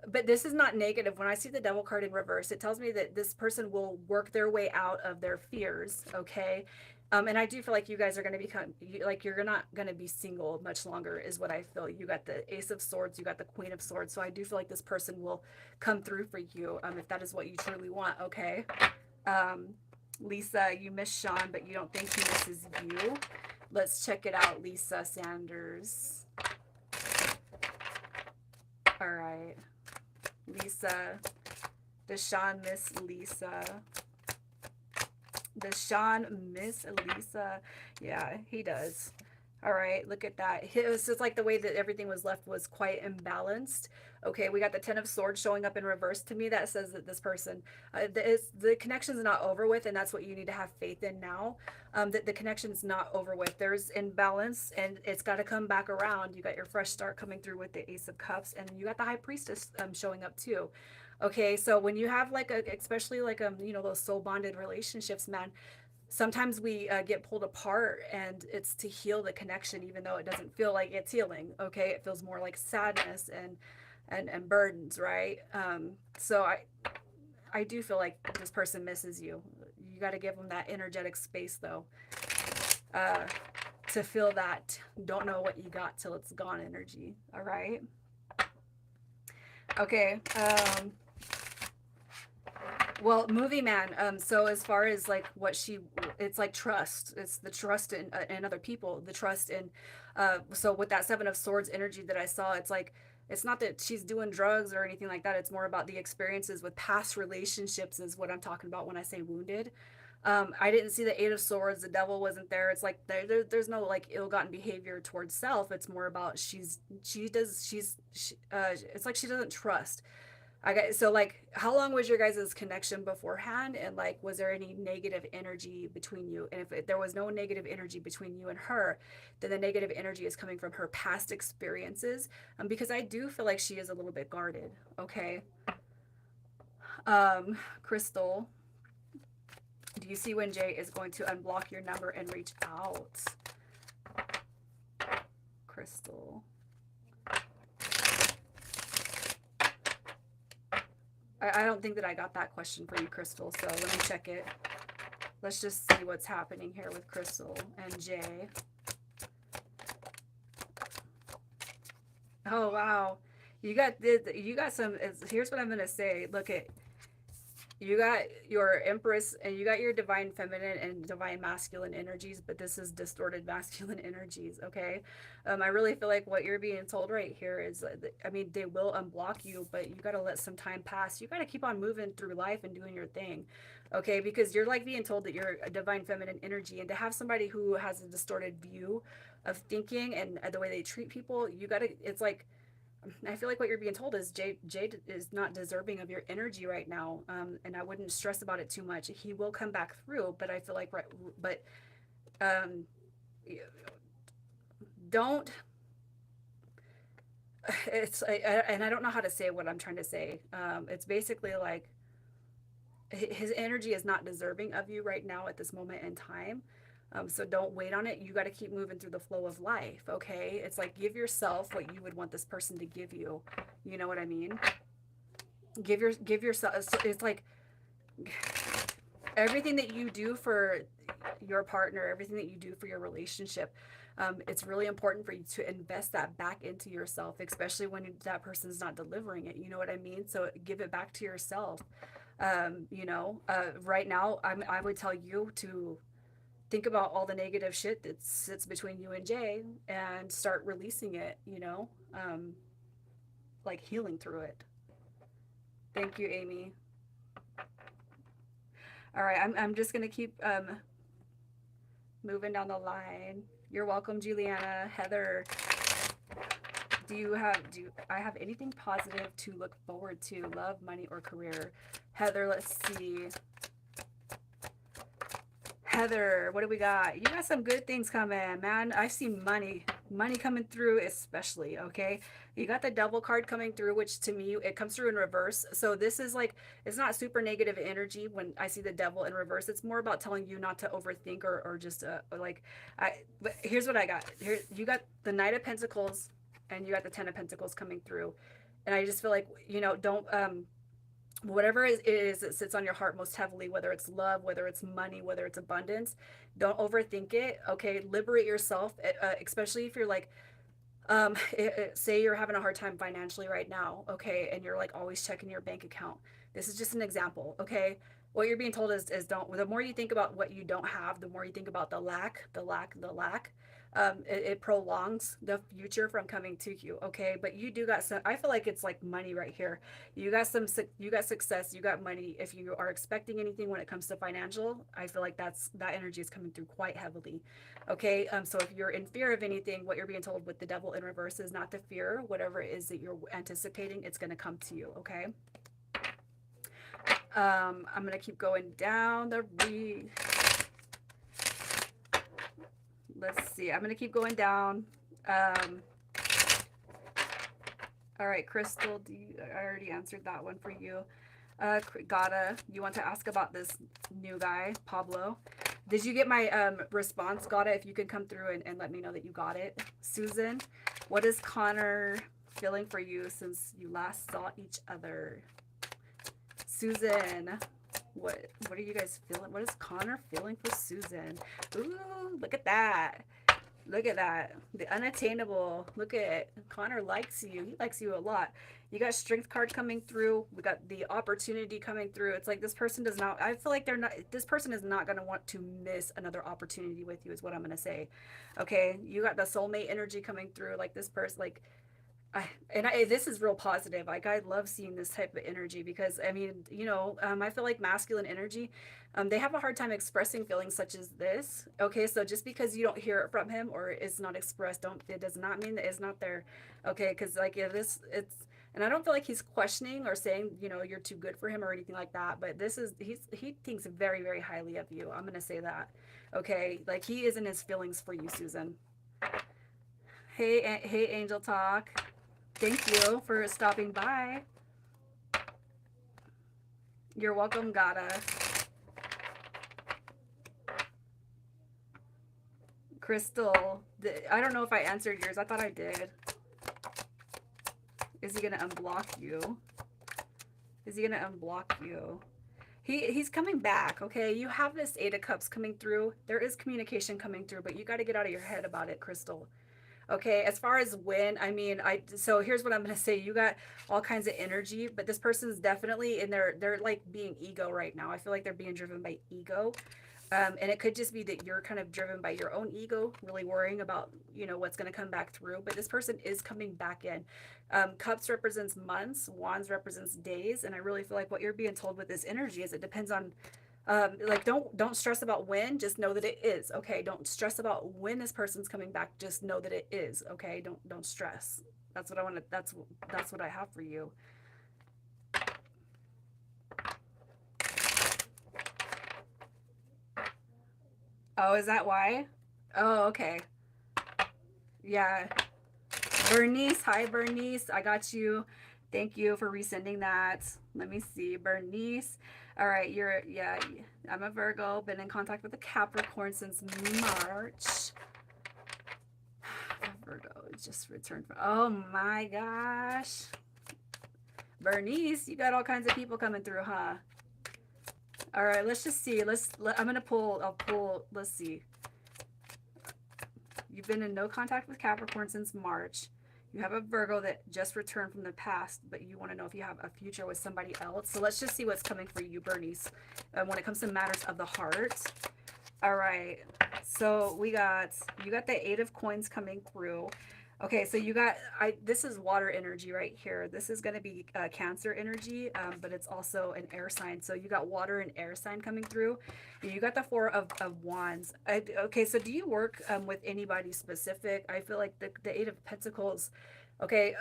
But this is not negative. When I see the Devil card in reverse, it tells me that this person will work their way out of their fears, okay? And I do feel like you guys are going to become, like, you're not going to be single much longer is what I feel. You got the Ace of Swords, you got the Queen of Swords. So I do feel like this person will come through for you if that is what you truly want, okay? Lisa, you miss Sean, but you don't think he misses you. Let's check it out, Lisa Sanders. All right. Lisa. Does Sean miss Lisa? Does Sean miss Lisa? Yeah, he does. All right, look at that. It was just like the way that everything was left was quite imbalanced. Okay, we got the Ten of Swords showing up in reverse to me. That says that this person, the connection's not over with, and that's what you need to have faith in now. That the connection's not over with. There's imbalance, and it's got to come back around. You got your fresh start coming through with the Ace of Cups, and you got the High Priestess showing up too. Okay, so when you have like especially like those soul bonded relationships, man, sometimes we get pulled apart, and it's to heal the connection, even though it doesn't feel like it's healing. Okay, it feels more like sadness and burdens, right? So I do feel like this person misses you. You got to give them that energetic space though, to feel that don't know what you got till it's gone energy. All right. Okay. Well, movie man. So as far as like it's like trust. It's the trust in other people. The trust in. So with that Seven of Swords energy that I saw, it's like It's not that she's doing drugs or anything like that. It's more about the experiences with past relationships is what I'm talking about when I say wounded. I didn't see the Eight of Swords. The devil wasn't there. It's like there's no like ill-gotten behavior towards self. It's more about it's like she doesn't trust. I got so like how long was your guys' connection beforehand, and like was there any negative energy between you? And if there was no negative energy between you and her, then the negative energy is coming from her past experiences. Because I do feel like she is a little bit guarded. Okay. Crystal, do you see when Jay is going to unblock your number and reach out? Crystal. I don't think that I got that question for you, Crystal, so let me check it. Let's just see what's happening here with Crystal and Jay. Oh, wow. You got some, here's what I'm going to say. Look at, you got your Empress and you got your divine feminine and divine masculine energies, but this is distorted masculine energies. Okay. I really feel like what you're being told right here is, I mean, they will unblock you, but you got to let some time pass. You got to keep on moving through life and doing your thing. Okay. Because you're like being told that you're a divine feminine energy, and to have somebody who has a distorted view of thinking and the way they treat people, you got to, it's like, I feel like what you're being told is Jade is not deserving of your energy right now, and I wouldn't stress about it too much. He will come back through, but I feel like, but um, don't. And I don't know how to say what I'm trying to say. It's basically like his energy is not deserving of you right now at this moment in time. So don't wait on it. You got to keep moving through the flow of life. Okay. It's like, give yourself what you would want this person to give you. You know what I mean? Give yourself. It's like everything that you do for your partner, everything that you do for your relationship, it's really important for you to invest that back into yourself, especially when that person's not delivering it. You know what I mean? So give it back to yourself. Right now, I would tell you to think about all the negative shit that sits between you and Jay and start releasing it, like healing through it. Thank you, Amy. All right, I'm just gonna keep moving down the line. You're welcome, Juliana. Heather, do I have anything positive to look forward to? Love, money, or career? Heather, let's see. Heather, what do we got? You got some good things coming, man. I see money coming through, especially. Okay, you got the devil card coming through, which to me it comes through in reverse. So this is like, it's not super negative energy when I see the devil in reverse. It's more about telling you not to overthink or just like but here's what I got here. You got the Knight of Pentacles and you got the Ten of Pentacles coming through, and I just feel like, don't whatever it is that sits on your heart most heavily, whether it's love, whether it's money, whether it's abundance, don't overthink it. Okay, liberate yourself, especially if you're like, say you're having a hard time financially right now, okay, and you're like always checking your bank account. This is just an example. Okay, what you're being told is don't, the more you think about what you don't have, the more you think about the lack, it prolongs the future from coming to you. Okay, but you do got some, I feel like it's like money right here. You got you got success, you got money. If you are expecting anything when it comes to financial, I feel like that energy is coming through quite heavily. Okay, so if you're in fear of anything, what you're being told with the devil in reverse is not to fear whatever it is that you're anticipating. It's going to come to you. Okay. I'm going to keep going down the let's see. I'm going to keep going down. All right, Crystal, I already answered that one for you. Gata, you want to ask about this new guy, Pablo? Did you get my response, Gata? If you could come through and let me know that you got it. Susan, what is Connor feeling for you since you last saw each other? Susan, what are you guys feeling? What is Connor feeling for Susan? Ooh, look at that. Look at that. The unattainable. Look at it. Connor likes you. He likes you a lot. You got strength card coming through. We got the opportunity coming through. It's like this person does not, I feel like this person is not going to want to miss another opportunity with you is what I'm going to say. Okay. You got the soulmate energy coming through. Like this person, like, This is real positive. Like, I love seeing this type of energy because, I mean, you know, I feel like masculine energy, they have a hard time expressing feelings such as this. Okay, so just because you don't hear it from him or it's not expressed, don't it does not mean that it's not there. Okay, because like, yeah, this it's, and I don't feel like he's questioning or saying, you know, you're too good for him or anything like that. But this is he thinks very, very highly of you. I'm gonna say that. Okay, like he is in his feelings for you, Susan. Hey, hey, Angel Talk. Thank you for stopping by. You're welcome, Gata. Crystal, I don't know if I answered yours. I thought I did. Is he gonna unblock you? Is he gonna unblock you? He's coming back, okay? You have this Eight of Cups coming through. There is communication coming through, but you got to get out of your head about it, Crystal. Okay, as far as when, I mean, so here's what I'm gonna say. You got all kinds of energy, but this person's definitely in their, they're like being ego right now. I feel like they're being driven by ego. And it could just be that you're kind of driven by your own ego, really worrying about, you know, what's going to come back through. But this person is coming back in. Cups represents months, wands represents days, and I really feel like what you're being told with this energy is it depends on, like, don't stress about when, just know that it is. Okay, don't stress about when this person's coming back, just know that it is. Okay, don't stress. That's what I want to, that's what I have for you. Oh, is that why? Oh, okay. Yeah. Bernice, hi Bernice, I got you. Thank you for resending that. Let me see, Bernice. All right, you're, yeah, I'm a Virgo, been in contact with a Capricorn since March. Virgo just returned from, oh my gosh. Bernice, you got all kinds of people coming through, huh? All right, let's just see. I'm gonna pull, I'll pull, let's see. You've been in no contact with Capricorn since March. You have a Virgo that just returned from the past, but you want to know if you have a future with somebody else. So let's just see what's coming for you, Bernice, when it comes to matters of the heart. All right. So you got the Eight of Coins coming through. Okay, so you got, this is water energy right here. This is going to be Cancer energy, but it's also an air sign. So you got water and air sign coming through. And you got the Four of Wands. Okay, so do you work with anybody specific? I feel like the Eight of Pentacles, okay,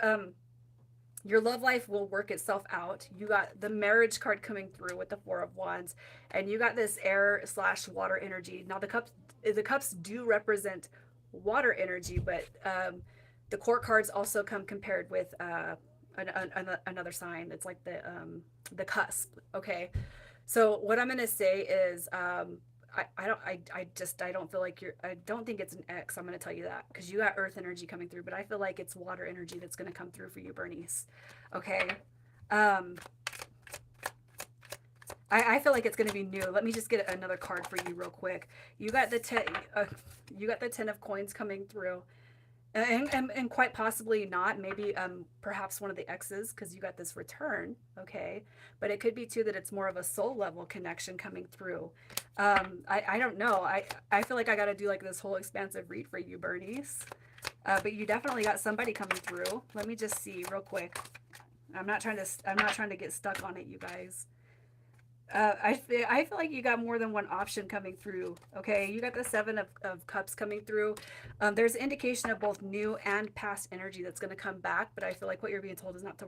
your love life will work itself out. You got the marriage card coming through with the Four of Wands, and you got this air slash water energy. Now the cups do represent water energy, but the court cards also come compared with another sign. It's like the cusp. Okay, so what I'm gonna say is I don't feel like I don't think it's an X. I'm gonna tell you that because you got earth energy coming through, but I feel like it's water energy that's gonna come through for you, Bernice. Okay. I feel like it's gonna be new. Let me just get another card for you real quick. You got the you got the Ten of Coins coming through. And quite possibly not, maybe perhaps one of the exes, because you got this return, okay, but it could be too that it's more of a soul level connection coming through. I don't know. I feel like I got to do like this whole expansive read for you, Bernice, but you definitely got somebody coming through. Let me just see real quick. I'm not trying to get stuck on it, you guys. I feel like you got more than one option coming through. Okay, you got the Seven of Cups coming through. There's indication of both new and past energy that's going to come back, but I feel like what you're being told is not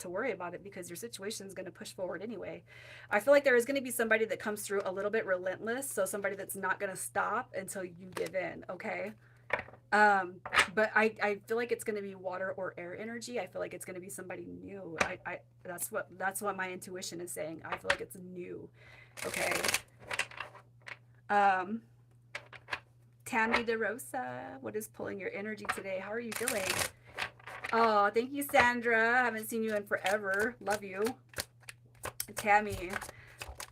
to worry about it because your situation is going to push forward anyway. I feel like there is going to be somebody that comes through a little bit relentless, so somebody that's not going to stop until you give in. Okay. But I feel like it's going to be water or air energy. I feel like it's going to be somebody new. That's what my intuition is saying. I feel like it's new. Okay. Tammy DeRosa, what is pulling your energy today? How are you feeling? Oh, thank you, Sandra. I haven't seen you in forever. Love you. Tammy,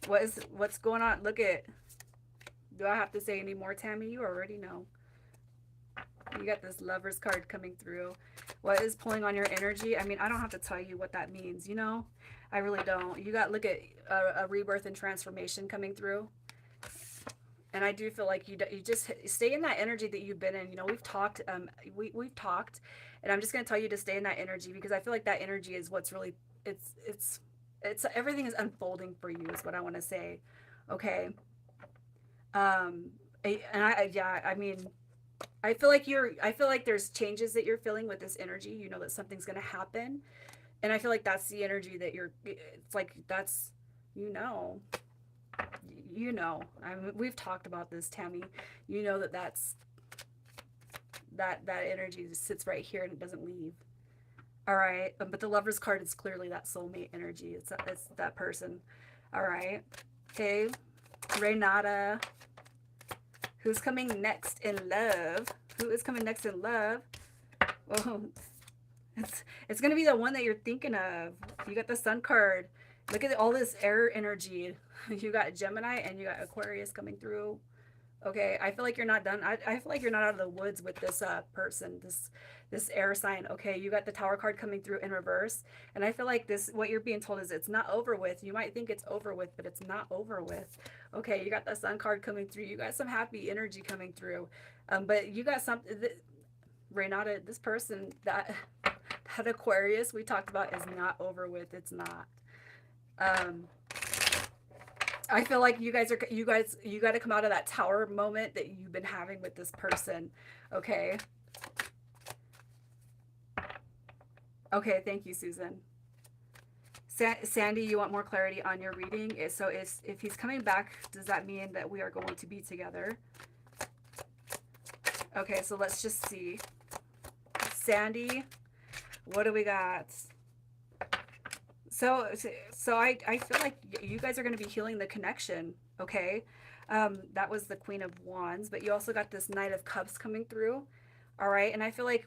what's going on? Look at, do I have to say any more, Tammy? You already know. You got this Lover's card coming through. What is pulling on your energy? I mean, I don't have to tell you what that means, you know? I really don't. You got, look at a rebirth and transformation coming through. And I do feel like you just stay in that energy that you've been in. You know, we've talked, we've talked, And I'm just going to tell you to stay in that energy, because I feel like that energy is what's really, it's everything is unfolding for you is what I want to say. Okay. And yeah, I mean, I feel like there's changes that you're feeling with this energy. You know that something's going to happen. And I feel like that's the energy that it's like, that's, you know, I mean, we've talked about this, Tammy. You know that energy just sits right here and it doesn't leave. All right. But the Lover's card is clearly that soulmate energy. It's that person. All right. Okay. Renata. Who's coming next in love? Who is coming next in love? Oh, it's going to be the one that you're thinking of. You got the Sun card. Look at all this air energy. You got Gemini and you got Aquarius coming through. Okay, I feel like you're not done. I feel like you're not out of the woods with this person, this air sign. Okay, you got the Tower card coming through in reverse, and I feel like this, what you're being told is it's not over with. You might think it's over with, but it's not over with. Okay, you got the Sun card coming through. You got some happy energy coming through, but you got something. Renata, this person that Aquarius we talked about is not over with. It's not. Um, I feel like you got to come out of that tower moment that you've been having with this person. Okay. Okay. Thank you, Susan. Sandy, you want more clarity on your reading? So if he's coming back, does that mean that we are going to be together? Okay. So let's just see. Sandy, what do we got? So I feel like you guys are going to be healing the connection, okay? That was the Queen of Wands, but you also got this Knight of Cups coming through, all right? And I feel like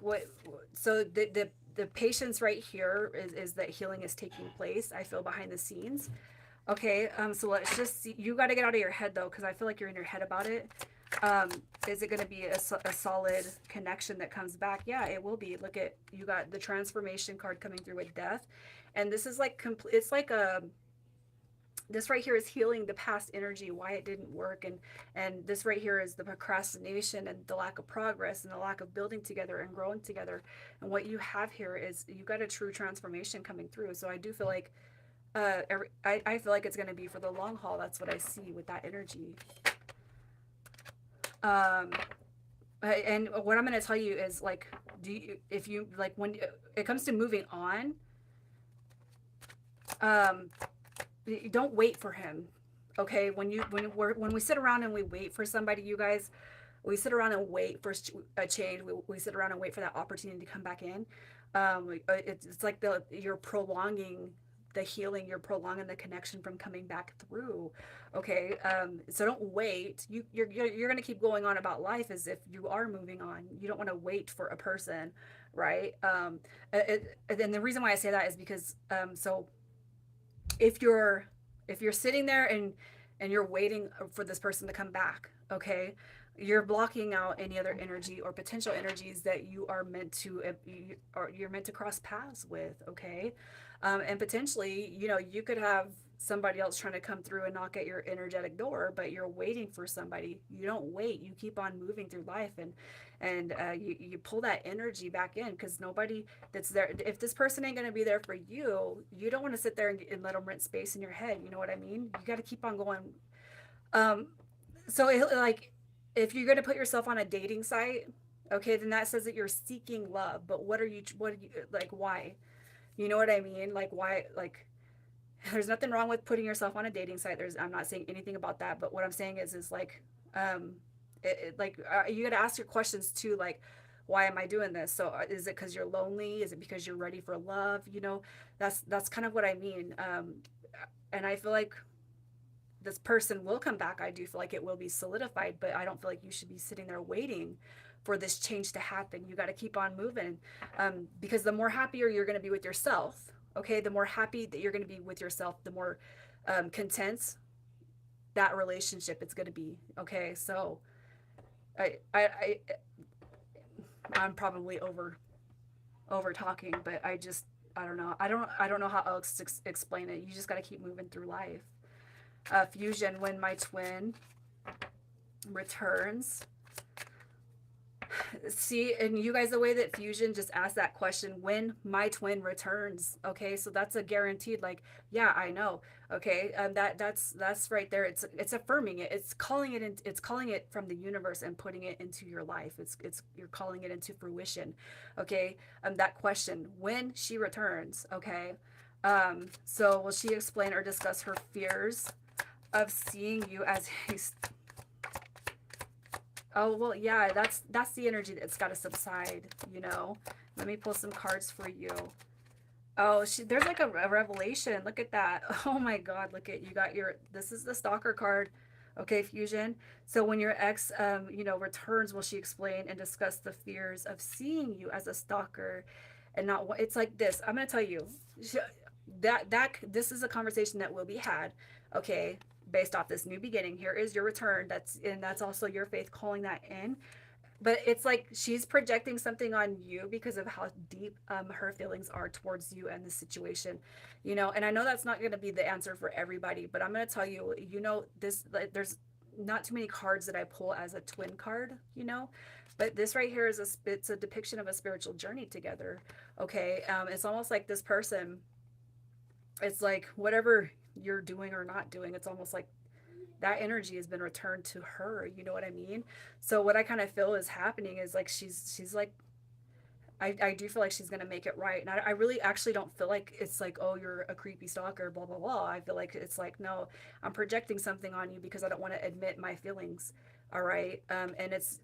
so the patience right here is that healing is taking place, I feel, behind the scenes. Okay, so let's just see. You got to get out of your head, though, because I feel like you're in your head about it. Is it going to be a solid connection that comes back? Yeah, it will be. Look at, you got the transformation card coming through with death. And this is like, it's like this right here is healing the past energy, why it didn't work. And this right here is the procrastination and the lack of progress and the lack of building together and growing together. And what you have here is you got a true transformation coming through. So I do feel like, I feel like it's going to be for the long haul. That's what I see with that energy. And what I'm going to tell you is, like, if you like, when it comes to moving on, don't wait for him. Okay. When we sit around and we wait for somebody, you guys, we sit around and wait for a change. We sit around and wait for that opportunity to come back in. It's like you're prolonging the healing, you're prolonging the connection from coming back through. Okay. So don't wait. You're going to keep going on about life as if you are moving on. You don't want to wait for a person. Right. And the reason why I say that is because, so if you're sitting there and you're waiting for this person to come back, okay, you're blocking out any other energy or potential energies that you are meant to, or you're meant to cross paths with. Okay. And potentially, you could have somebody else trying to come through and knock at your energetic door, but you're waiting for somebody. You don't wait. You keep on moving through life, and you pull that energy back in, because nobody that's there, if this person ain't going to be there for you, you don't want to sit there and let them rent space in your head. You know what I mean? You got to keep on going. So like, if you're going to put yourself on a dating site, okay, then that says that you're seeking love. But what are you like, why? You know what I mean? Like, why? Like, there's nothing wrong with putting yourself on a dating site. I'm not saying anything about that. But what I'm saying is like, you got to ask your questions too. Like, why am I doing this? So is it because you're lonely? Is it because you're ready for love? That's kind of what I mean. And I feel like this person will come back. I do feel like it will be solidified, but I don't feel like you should be sitting there waiting for this change to happen. You got to keep on moving, because the more happier you're going to be with yourself, okay, the more happy that you're going to be with yourself, the more content that relationship is going to be. Okay, so I'm probably over talking, but I don't know. I don't know how else to explain it. You just got to keep moving through life. Fusion, when my twin returns. See, and you guys, the way that Fusion just asked that question, when my twin returns, okay, so that's a guaranteed, like, yeah, I know, okay, that's right there. It's affirming it. It's calling it in. It's calling it from the universe and putting it into your life. It's you're calling it into fruition, okay. That question, when she returns, okay. So will she explain or discuss her fears of seeing you as a Oh, well, yeah, that's the energy that's got to subside, you know. Let me pull some cards for you. Oh, there's like a revelation. Look at that. Oh my God, look at you got your this is the stalker card. Okay, Fusion. So when your ex returns, will she explain and discuss the fears of seeing you as a stalker and not what it's like this. I'm going to tell you that this is a conversation that will be had, okay, based off this new beginning. Here is your return. That's also your faith calling that in, but it's like she's projecting something on you because of how deep her feelings are towards you and the situation, and I know that's not going to be the answer for everybody, but I'm going to tell you, this, like, there's not too many cards that I pull as a twin card, but this right here is it's a depiction of a spiritual journey together. Okay. It's almost like this person, it's like whatever you're doing or not doing, it's almost like that energy has been returned to her, you know what I mean? So what I kind of feel is happening is like she's like, I do feel like she's gonna make it right, and I really actually don't feel like it's like, oh, you're a creepy stalker, blah blah blah. I feel like it's like, no, I'm projecting something on you because I don't want to admit my feelings. All right. And it's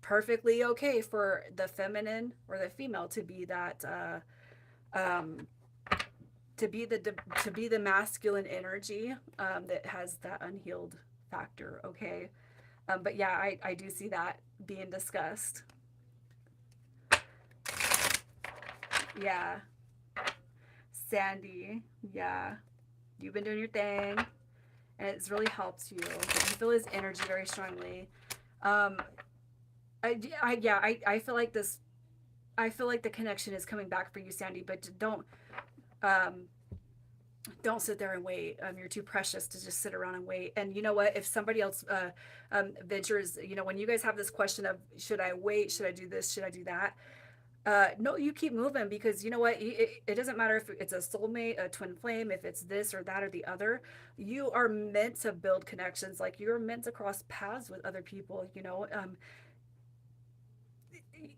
perfectly okay for the feminine or the female to be that um to be the masculine energy, that has that unhealed factor. Okay. But yeah, I do see that being discussed. Yeah. Sandy, yeah, you've been doing your thing and it's really helped you. You feel his energy very strongly. um I feel like this, I feel like the connection is coming back for you, Sandy, but um don't sit there and wait. You're too precious to just sit around and wait. And you know what? If somebody else ventures, when you guys have this question of, should I wait? Should I do this? Should I do that? No, you keep moving, because you know what? It doesn't matter if it's a soulmate, a twin flame, if it's this or that or the other. You are meant to build connections. Like, you're meant to cross paths with other people.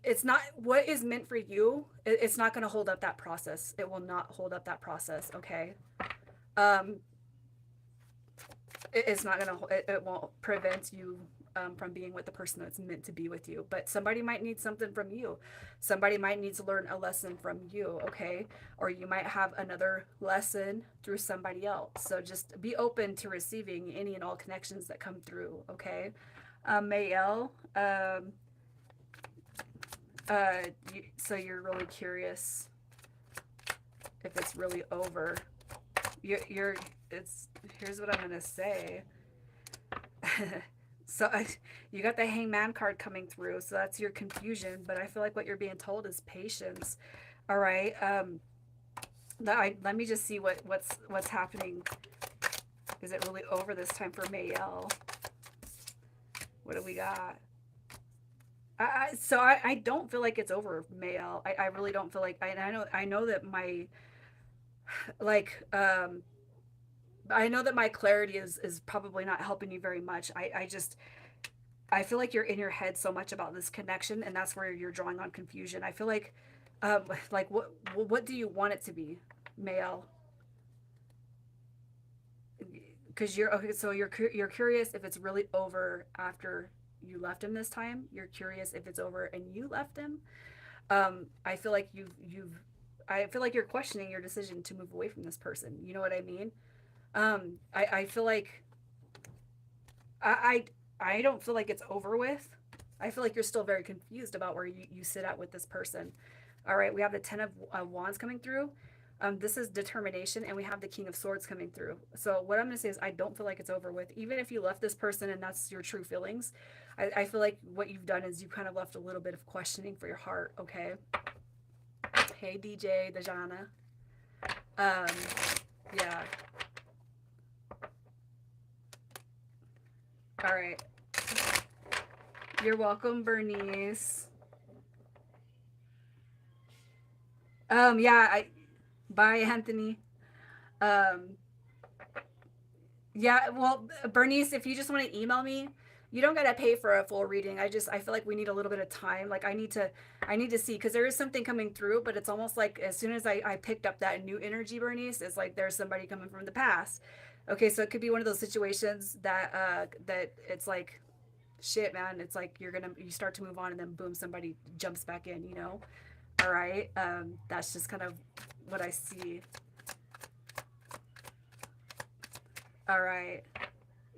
It's not what is meant for you. It's not going to hold up that process. It will not hold up that process. Okay. Um, it's not gonna, it won't prevent you from being with the person that's meant to be with you. But somebody might need something from you. Somebody might need to learn a lesson from you. Okay. Or you might have another lesson through somebody else. So just be open to receiving any and all connections that come through. Okay. Mayel, so you're really curious if it's really over. You're it's Here's what I'm gonna say. So you got the Hangman card coming through, so that's your confusion. But I feel like what you're being told is patience. All right. Let me just see what's happening. Is it really over this time for Mayel? What do we got? I don't feel like it's over, Mayel. I really don't feel like, I know that my, like, I know that my clarity is probably not helping you very much. I feel like you're in your head so much about this connection, and that's where you're drawing on confusion. I feel like what do you want it to be, Mayel? Because you're okay. So you're curious if it's really over after you left him this time. You're curious if it's over and you left him. I feel like I feel like you're questioning your decision to move away from this person. You know what I mean? I feel like I I don't feel like it's over with. I feel like you're still very confused about where you sit at with this person. All right, we have the Ten of Wands coming through. This is determination, and we have the King of Swords coming through. So what I'm going to say is, I don't feel like it's over with. Even if you left this person and that's your true feelings, I feel like what you've done is you kind of left a little bit of questioning for your heart. Okay. Hey, DJ Dejana. Yeah. All right. You're welcome, Bernice. Yeah, bye, Anthony. Um, yeah, well, Bernice, if you just want to email me, you don't gotta pay for a full reading. I feel like we need a little bit of time. Like I need to see because there is something coming through, but it's almost like as soon as I picked up that new energy, Bernice, it's like there's somebody coming from the past. Okay, so it could be one of those situations that that it's like shit, man. It's like you start to move on and then boom, somebody jumps back in. You know. All right. That's just kind of what I see. All right.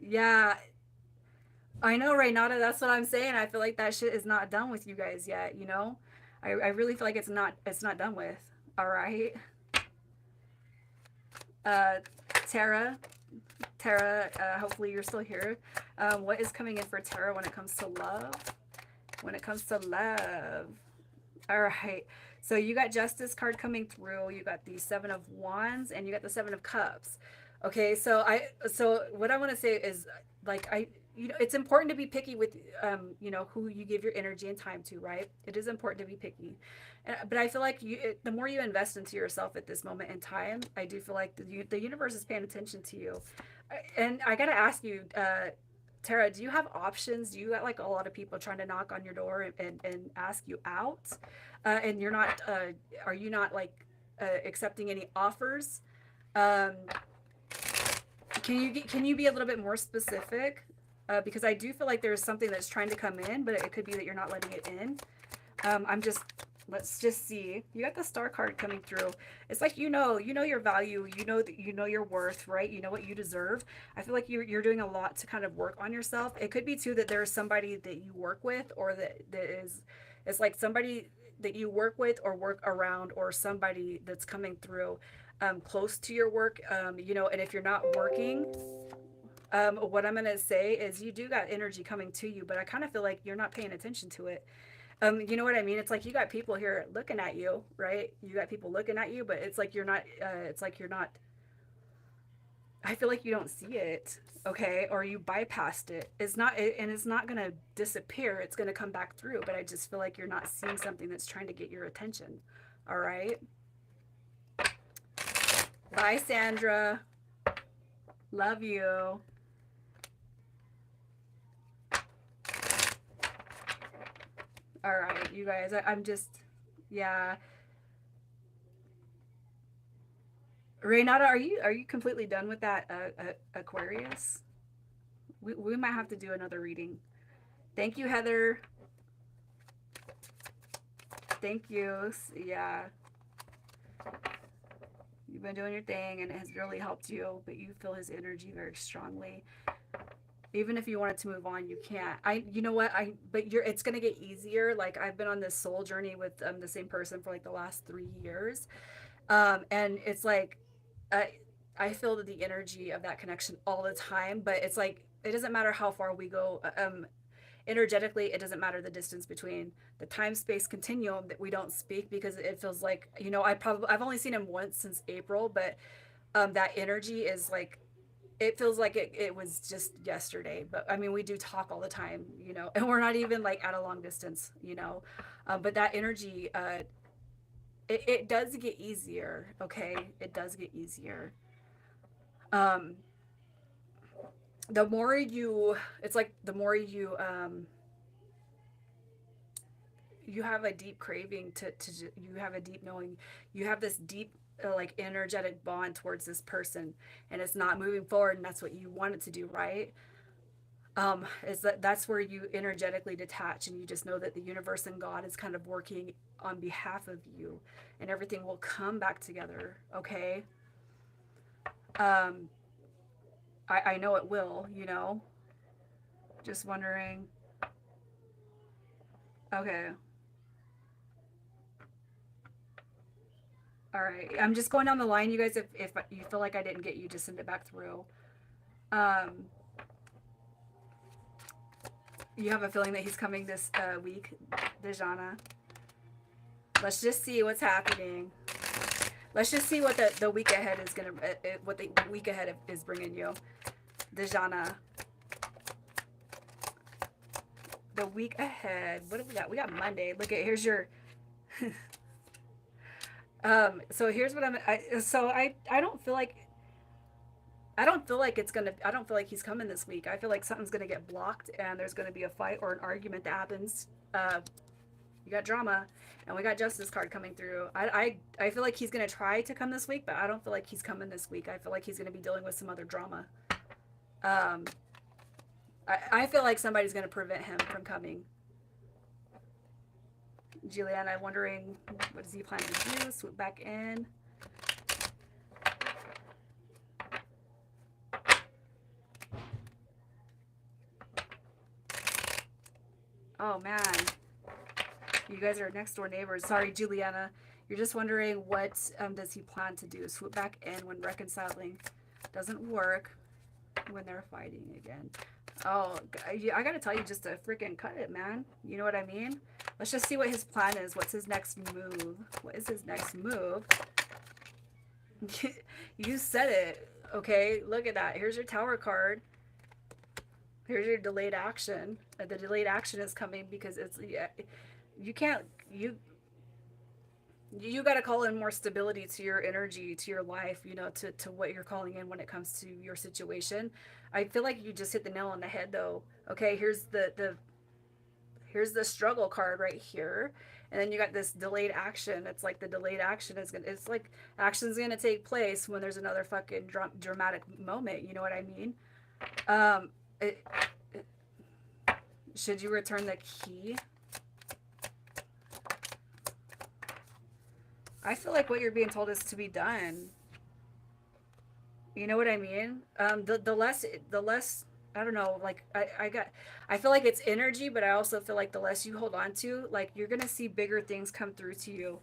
Yeah, I know, Reynata. That's what I'm saying. I feel like that shit is not done with you guys yet. You know, I really feel like it's not done with. All right. Uh, Tara, Tara. Hopefully you're still here. What is coming in for Tara when it comes to love? When it comes to love. All right. So you got Justice card coming through. You got the Seven of Wands, and you got the Seven of Cups. Okay. So what I want to say is, like, it's important to be picky with, who you give your energy and time to, right? It is important to be picky. But I feel like the more you invest into yourself at this moment in time, I do feel like the universe is paying attention to you. And I got to ask you, Tara, do you have options? Do you got like a lot of people trying to knock on your door and ask you out? And you're not, are you not like accepting any offers? Um, can you be a little bit more specific? Because I do feel like there's something that's trying to come in, but it could be that you're not letting it in. Let's just see. You got the Star card coming through. It's like you know your value. You know that you know your worth, right? You know what you deserve. I feel like you're doing a lot to kind of work on yourself. It could be too that there's somebody that you work with, or that is, it's like somebody that you work with or work around, or somebody that's coming through close to your work. And if you're not working, what I'm gonna say is you do got energy coming to you, but I kind of feel like you're not paying attention to it. You know what I mean? It's like you got people here looking at you, right? You got people looking at you, but it's like you're not. It's like you're not. I feel like you don't see it, okay, or you bypassed it. And it's not gonna disappear. It's gonna come back through. But I just feel like you're not seeing something that's trying to get your attention. All right. Bye, Sandra. Love you. All right, you guys. I'm just, yeah. Renata, are you completely done with that Aquarius? We might have to do another reading. Thank you, Heather. Thank you. Yeah. You've been doing your thing and it has really helped you, but you feel his energy very strongly. Even if you wanted to move on, you can't. You know what? It's going to get easier. Like I've been on this soul journey with the same person for like the last 3 years. And it's like, I feel the energy of that connection all the time, but it's like, it doesn't matter how far we go. Energetically, it doesn't matter the distance between the time space continuum that we don't speak, because it feels like, I've only seen him once since April, but that energy is like, it feels like it was just yesterday. But I mean, we do talk all the time, and we're not even like at a long distance, but that energy, it does get easier. Okay, it does get easier. um the more you it's like the more you you have a deep craving to you have a deep knowing, you have this deep like energetic bond towards this person, and it's not moving forward, and that's what you want it to do, right? Is that's where you energetically detach, and you just know that the universe and God is kind of working on behalf of you, and everything will come back together. Okay. um I know it will, just wondering. Okay. All right. I'm just going down the line, you guys. If you feel like I didn't get you, just send it back through. Um, you have a feeling that he's coming this week, Dejana. Let's just see what's happening. Let's just see what the week ahead is gonna, what the week ahead is bringing you, Dejana. the week ahead. What do we got? We got Monday. Look at, here's your so here's what I don't feel like I don't feel like he's coming this week. I feel like something's gonna get blocked and there's gonna be a fight or an argument that happens. You got drama, and we got justice card coming through. I feel like he's gonna try to come this week, but I don't feel like he's coming this week. I feel like he's gonna be dealing with some other drama. Um, I feel like somebody's gonna prevent him from coming. Juliana, I'm wondering what does he plan to do? Swoop back in. Oh man, you guys are next door neighbors. Sorry, Juliana. You're just wondering what does he plan to do? Swoop back in when reconciling doesn't work, when they're fighting again. Oh, I gotta tell you just to freaking cut it, man. You know what I mean? Let's just see what his plan is. What's his next move? What is his next move? You said it. Okay, look at that. Here's your Tower card. Here's your delayed action. The delayed action is coming because it's, yeah, you can't, you got to call in more stability to your energy, to your life, you know, to what you're calling in when it comes to your situation. I feel like you just hit the nail on the head though. Okay, here's the struggle card right here. And then you got this delayed action. It's like the delayed action is gonna, it's like action's gonna take place when there's another fucking dramatic moment. You know what I mean? Um, it, should you return the key? I feel like what you're being told is to be done. You know what I mean? The less I don't know, like I feel like it's energy, but I also feel like the less you hold on to, like you're gonna see bigger things come through to you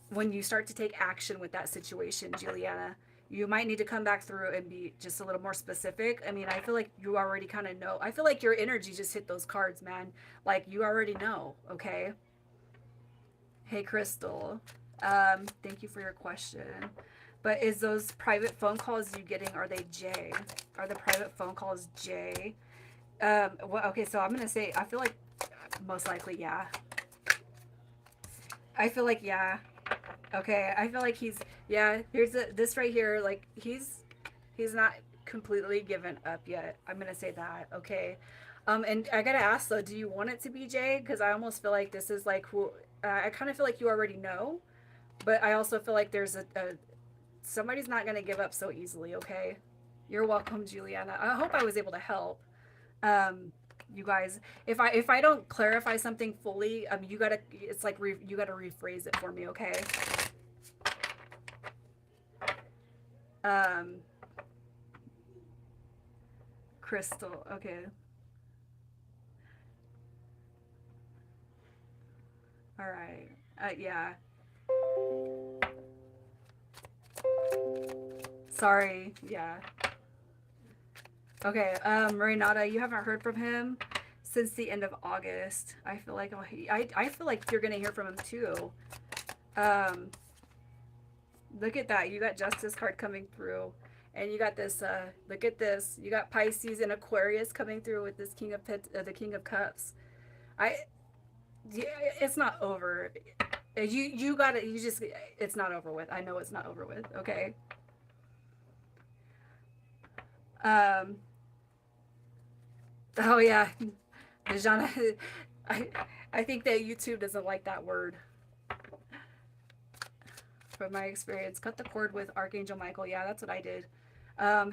when you start to take action with that situation, Juliana. You might need to come back through and be just a little more specific. I mean, I feel like you already kind of know. I feel like your energy just hit those cards, man. Like you already know, okay? Hey, Crystal. Thank you for your question. But is those private phone calls you getting, are they J? Are the private phone calls J? Well, okay, so I'm going to say, I feel like most likely, yeah. I feel like, yeah. Okay, I feel like he's, yeah, here's this right here, like, he's not completely given up yet. I'm going to say that, okay? And I got to ask, though, do you want it to be J? Because I almost feel like this is like, who, I kind of feel like you already know, but I also feel like there's a somebody's not going to give up so easily, okay? You're welcome, Juliana. I hope I was able to help. You guys, if I don't clarify something fully, you gotta, it's like you gotta rephrase it for me, okay? Crystal, okay. All right. Yeah. Sorry. Yeah. Okay. Renata, you haven't heard from him since the end of August. I feel like I feel like you're gonna hear from him too. Look at that. You got Justice card coming through. And you got this, look at this. You got Pisces and Aquarius coming through with this the King of Cups. Yeah, it's not over. You got it. You just, it's not over with. I know it's not over with. Okay. Oh yeah, Dejana. I think that YouTube doesn't like that word. From my experience, cut the cord with Archangel Michael. Yeah, that's what I did.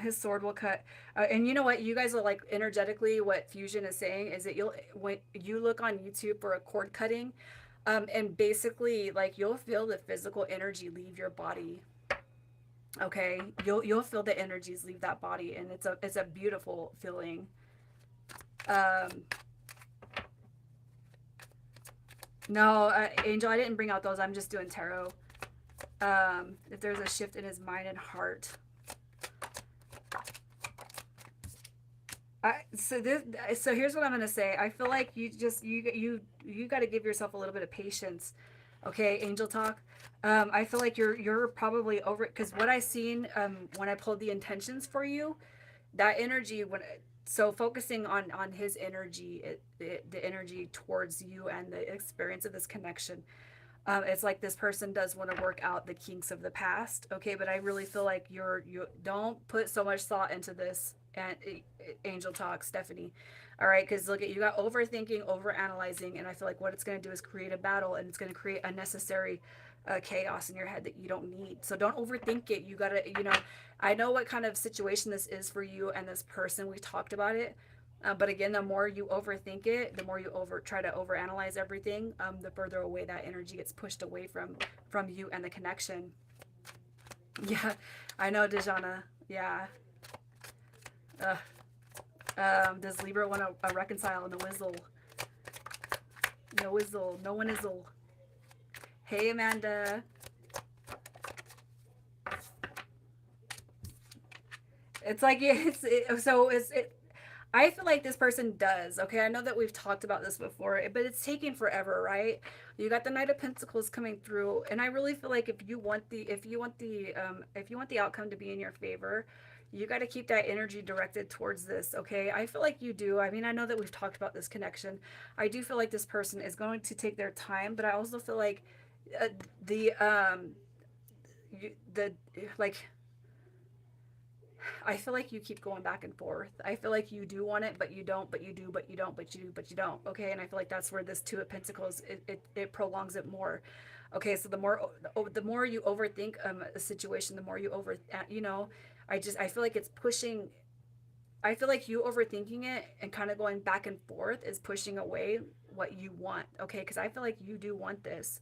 His sword will cut. And you know what? You guys are like energetically. What Fusion is saying is that when you look on YouTube for a cord cutting, and basically like you'll feel the physical energy leave your body. Okay, you'll feel the energies leave that body, and it's a beautiful feeling. No, Angel, I didn't bring out those. I'm just doing tarot. If there's a shift in his mind and heart. So here's what I'm gonna say. I feel like you got to give yourself a little bit of patience. Okay, Angel talk. I feel like you're probably over it because what I seen when I pulled the intentions for you, that energy So focusing on his energy, the energy towards you and the experience of this connection, it's like this person does want to work out the kinks of the past, okay? But I really feel like you don't put so much thought into this. And angel talk, Stephanie. All right, because look at, you got overthinking, over analyzing, and I feel like what it's going to do is create a battle, and it's going to create unnecessary chaos in your head that you don't need. So don't overthink it. You gotta, I know what kind of situation this is for you and this person. We talked about it. But again, the more you overthink it, the more you try to overanalyze everything, the further away that energy gets pushed away from you and the connection. Yeah, I know, Dejana. Yeah. Uh, does Libra want to reconcile? No whizzle. No whizzle. No one izzle. Hey, Amanda. It's like I feel like this person does. Okay, I know that we've talked about this before, but it's taking forever, right? You got the Knight of Pentacles coming through, and I really feel like if you want the outcome to be in your favor, you got to keep that energy directed towards this. Okay, I feel like you do. I mean, I know that we've talked about this connection. I do feel like this person is going to take their time, but I also feel like uh, the the like I feel like you keep going back and forth. I feel like you do want it, but you don't, but you do, but you don't, but you do, but you don't. Okay. And I feel like that's where this Two of Pentacles, it prolongs it more. Okay. So the more you overthink a situation, the more you I feel like it's pushing, I feel like you overthinking it and kind of going back and forth is pushing away what you want. Okay. Cause I feel like you do want this.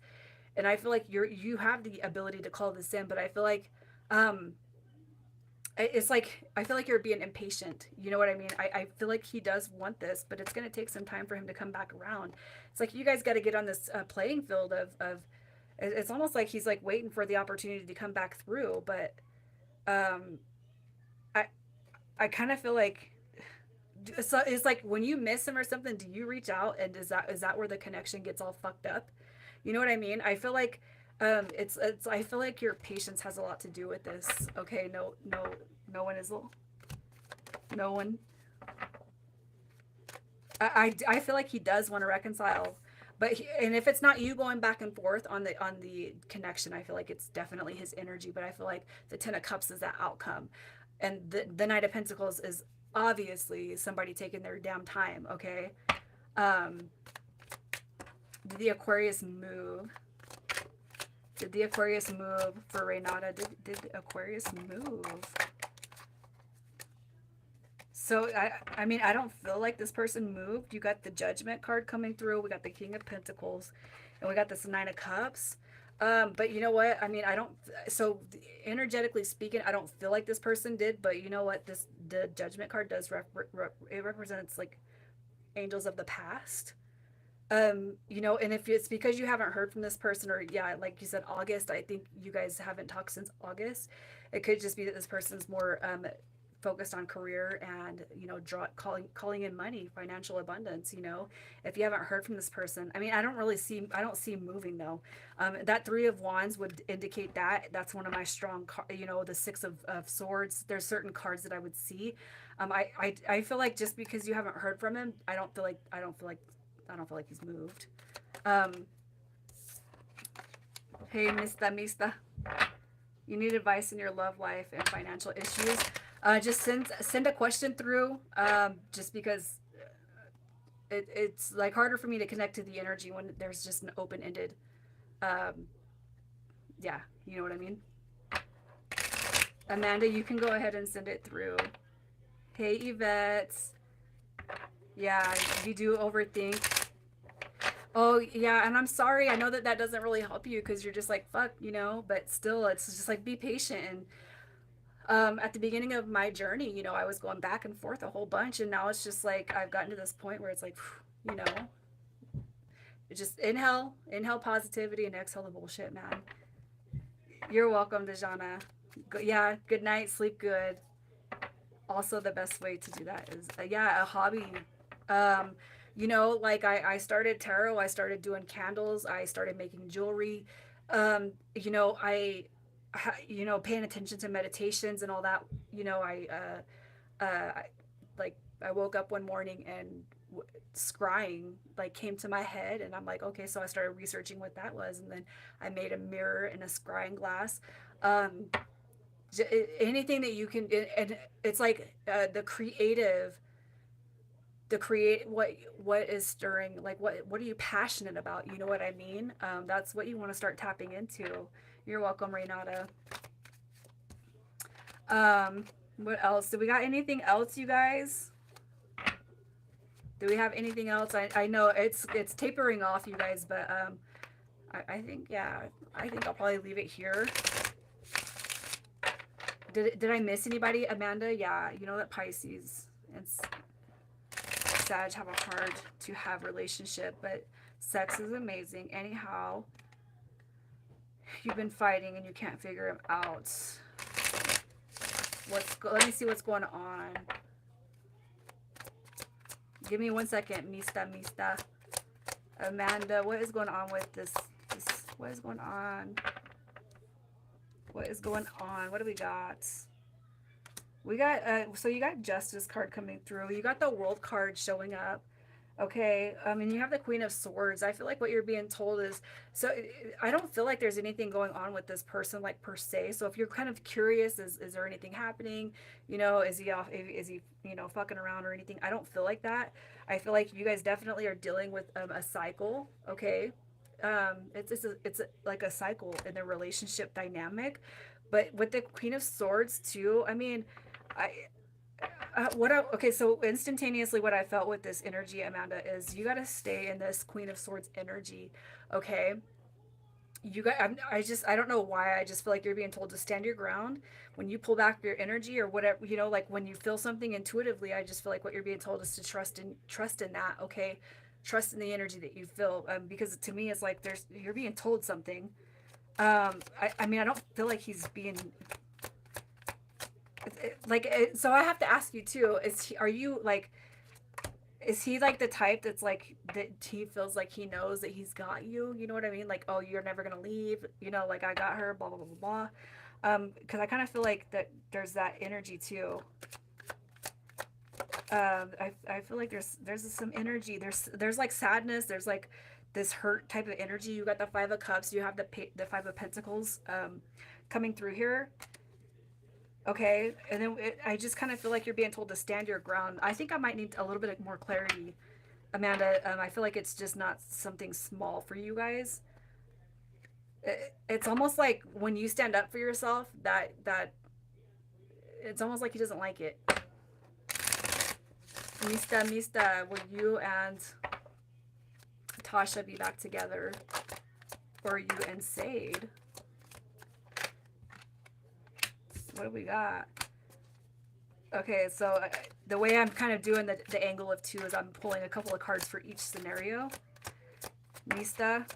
And I feel like you have the ability to call this in, but I feel like, um, it's like I feel like you're being impatient. You know what I mean? I feel like he does want this, but it's going to take some time for him to come back around. It's like you guys got to get on this playing field of it's almost like he's like waiting for the opportunity to come back through. But um, I I kind of feel like so it's like when you miss him or something, do you reach out, and is that where the connection gets all fucked up? You know what I mean? I feel like it's I feel like your patience has a lot to do with this. Okay, no one is no one. I feel like he does want to reconcile, but and if it's not you going back and forth on the connection, I feel like it's definitely his energy. But I feel like the Ten of Cups is that outcome, and the Knight of Pentacles is obviously somebody taking their damn time. Okay, um, did the Aquarius move? Did the Aquarius move for Renata? Did the Aquarius move? So I mean, I don't feel like this person moved. You got the Judgment card coming through. We got the King of Pentacles, and we got this Nine of Cups. But you know what? I mean, I don't. So energetically speaking, I don't feel like this person did. But you know what? The Judgment card does it represents like angels of the past. And if it's because you haven't heard from this person, or yeah, like you said, August, I think you guys haven't talked since August. It could just be that this person's more focused on career and calling in money, financial abundance. If you haven't heard from this person, I mean, I don't see moving though. That Three of Wands would indicate that's one of my strong the Six of Swords. There's certain cards that I would see. I feel like just because you haven't heard from him, I don't feel like he's moved. Um, hey, Mista. You need advice in your love life and financial issues. Just send a question through. Just because it's like harder for me to connect to the energy when there's just an open ended. Um, yeah, you know what I mean. Amanda, you can go ahead and send it through. Hey, Yvette. Yeah, you do overthink. Oh, yeah, and I'm sorry. I know that doesn't really help you because you're just like, fuck, but still, it's just like be patient. And at the beginning of my journey, I was going back and forth a whole bunch, and now it's just like I've gotten to this point where it's like, you know, just inhale positivity, and exhale the bullshit, man. You're welcome, Dejana. Yeah, good night, sleep good. Also, the best way to do that is, a hobby. Um, like I started tarot, I started doing candles, I started making jewelry. Paying attention to meditations and all that. I like I woke up one morning and scrying like came to my head, and I'm like, okay, so I started researching what that was, and then I made a mirror and a scrying glass. um Anything that you can, and it's like the create what is stirring, like what are you passionate about, you know what I mean? That's what you want to start tapping into. You're welcome, Renata. um what else do we got? Anything else, you guys? Do we have anything else? I know it's tapering off, you guys, but I think, yeah, I think I'll probably leave it here. Did I miss anybody? Amanda? Yeah, you know that Pisces and Sag have a hard to have relationship, but sex is amazing. Anyhow, you've been fighting and you can't figure him out. Let me see what's going on. Give me 1 second, Mista. Amanda, what is going on with this? What is going on? What is going on? What do we got? We got, so you got Justice card coming through. You got the World card showing up. Okay, and you have the Queen of Swords. I feel like what you're being told is, so I don't feel like there's anything going on with this person, like, per se. So if you're kind of curious, is there anything happening? You know, is he off? Is he, you know, fucking around or anything? I don't feel like that. I feel like you guys definitely are dealing with a cycle. Okay, it's like a cycle in the relationship dynamic, but with the Queen of Swords too. I mean, I okay, so instantaneously what I felt with this energy, Amanda, is you got to stay in this Queen of Swords energy. Okay, you got, I don't know why, I just feel like you're being told to stand your ground when you pull back your energy or whatever, you know, like when you feel something intuitively. I just feel like what you're being told is to trust in that. Okay, trust in the energy that you feel, because to me it's like you're being told something. I mean, I don't feel like he's being like, so I have to ask you too, are you like, is he like the type that's like, that he feels like he knows that he's got you, you know what I mean? Like, oh, you're never gonna leave, you know, like, I got her, blah blah blah blah blah. Because I kind of feel like that there's that energy too. I feel like there's some energy, there's like sadness, there's like this hurt type of energy. You got the Five of Cups, you have the Five of Pentacles coming through here. Okay, and then I just kind of feel like you're being told to stand your ground. I think I might need a little bit more clarity, Amanda. I feel like it's just not something small for you guys. It's almost like when you stand up for yourself, that it's almost like he doesn't like it. Mista, will you and Tasha be back together? Or you and Sade? What do we got? Okay, so the way I'm kind of doing the angle of two is I'm pulling a couple of cards for each scenario. Mista.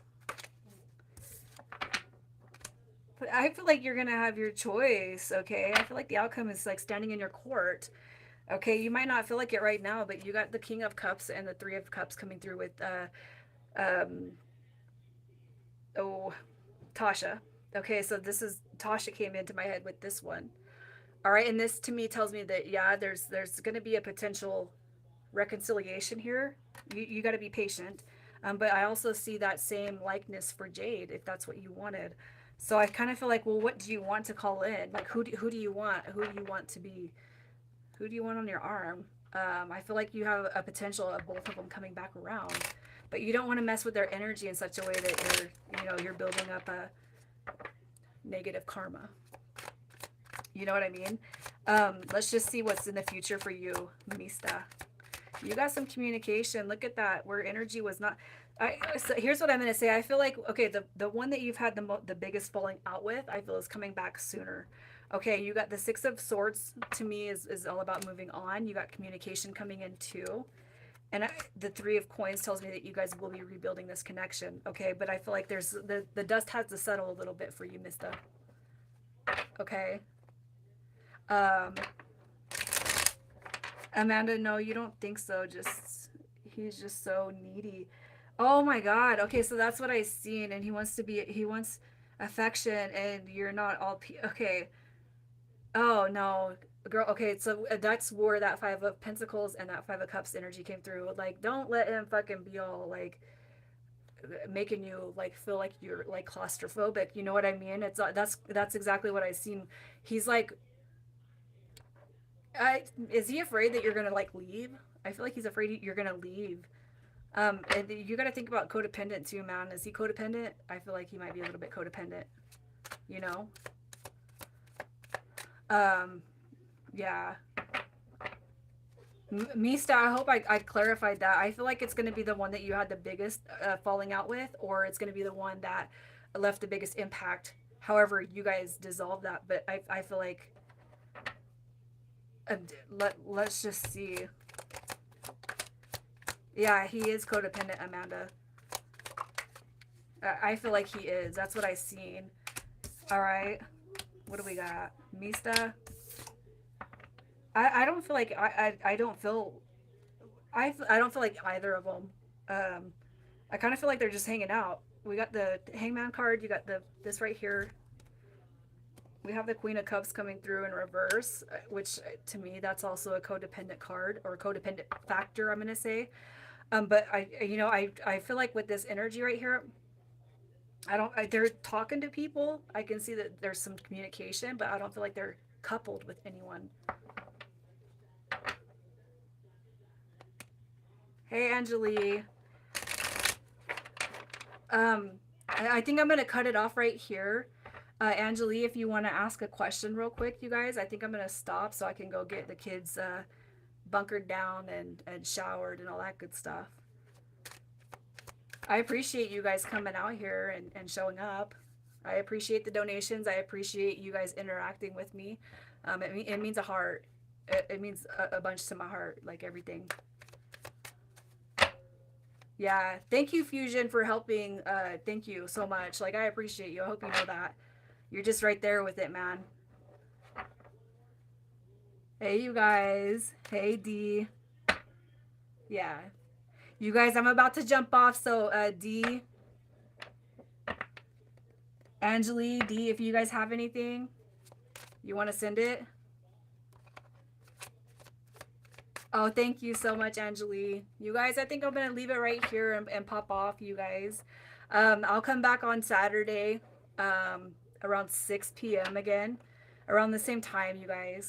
But I feel like you're going to have your choice, okay? I feel like the outcome is like standing in your court. Okay, you might not feel like it right now, but you got the King of Cups and the Three of Cups coming through with, Tasha. Okay, so Tasha came into my head with this one. All right, and this to me tells me that, yeah, there's going to be a potential reconciliation here. You got to be patient. But I also see that same likeness for Jade, if that's what you wanted. So I kind of feel like, well, what do you want to call in? Like, who do you want? Who do you want to be? Who do you want on your arm? I feel like you have a potential of both of them coming back around, but you don't want to mess with their energy in such a way that you're building up a negative karma. You know what I mean? Let's just see what's in the future for you, Mista. You got some communication. Look at that, where energy was not. So here's what I'm going to say. I feel like, okay, the one that you've had the biggest falling out with, I feel is coming back sooner. Okay, you got the Six of Swords, to me is all about moving on. You got communication coming in too. And the Three of Coins tells me that you guys will be rebuilding this connection. Okay, but I feel like there's the dust has to settle a little bit for you, Mista. Okay. Amanda, no, you don't think so. He's just so needy. Oh my God. Okay, so that's what I seen, and he wants affection, and you're not all okay. Oh no. girl, okay, so that's where that Five of Pentacles and that Five of Cups energy came through. Like, don't let him fucking be all like making you like feel like you're like claustrophobic. You know what I mean? It's that's exactly what I seen. He's like, is he afraid that you're gonna like leave? I feel like he's afraid you're gonna leave. And you got to think about codependent too, man. Is he codependent? I feel like he might be a little bit codependent. You know? Um, yeah. Mista, I hope I clarified that. I feel like it's going to be the one that you had the biggest falling out with, or it's going to be the one that left the biggest impact. However, you guys dissolve that. But I feel like, let's just see. Yeah, he is codependent, Amanda. I feel like he is. That's what I seen. All right. What do we got? Mista. I don't feel like I don't feel I don't feel like either of them. I kind of feel like they're just hanging out. We got the Hangman card. You got the this right here. We have the Queen of Cups coming through in reverse, which to me that's also a codependent card or codependent factor. I'm gonna say, but I feel like with this energy right here, they're talking to people. I can see that there's some communication, but I don't feel like they're coupled with anyone. Hey, Angeli. I think I'm gonna cut it off right here. Angeli, if you want to ask a question real quick, you guys, I think I'm gonna stop so I can go get the kids bunkered down and showered and all that good stuff. I appreciate you guys coming out here and showing up. I appreciate the donations. I appreciate you guys interacting with me. It means a heart. It means a bunch to my heart, like everything. Yeah, thank you, Fusion, for helping. Thank you so much. Like, I appreciate you. I hope you know that. You're just right there with it, man. Hey, you guys. Hey, D. Yeah. You guys, I'm about to jump off. So, D, Angeli, D, if you guys have anything, you want to send it? Oh, thank you so much, Angeli. You guys, I think I'm going to leave it right here and pop off, you guys. I'll come back on Saturday around 6 p.m. again, around the same time, you guys.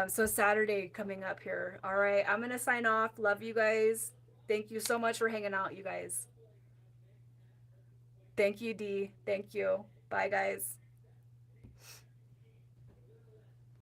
So Saturday coming up here. All right, I'm going to sign off. Love you guys. Thank you so much for hanging out, you guys. Thank you, D. Thank you. Bye, guys.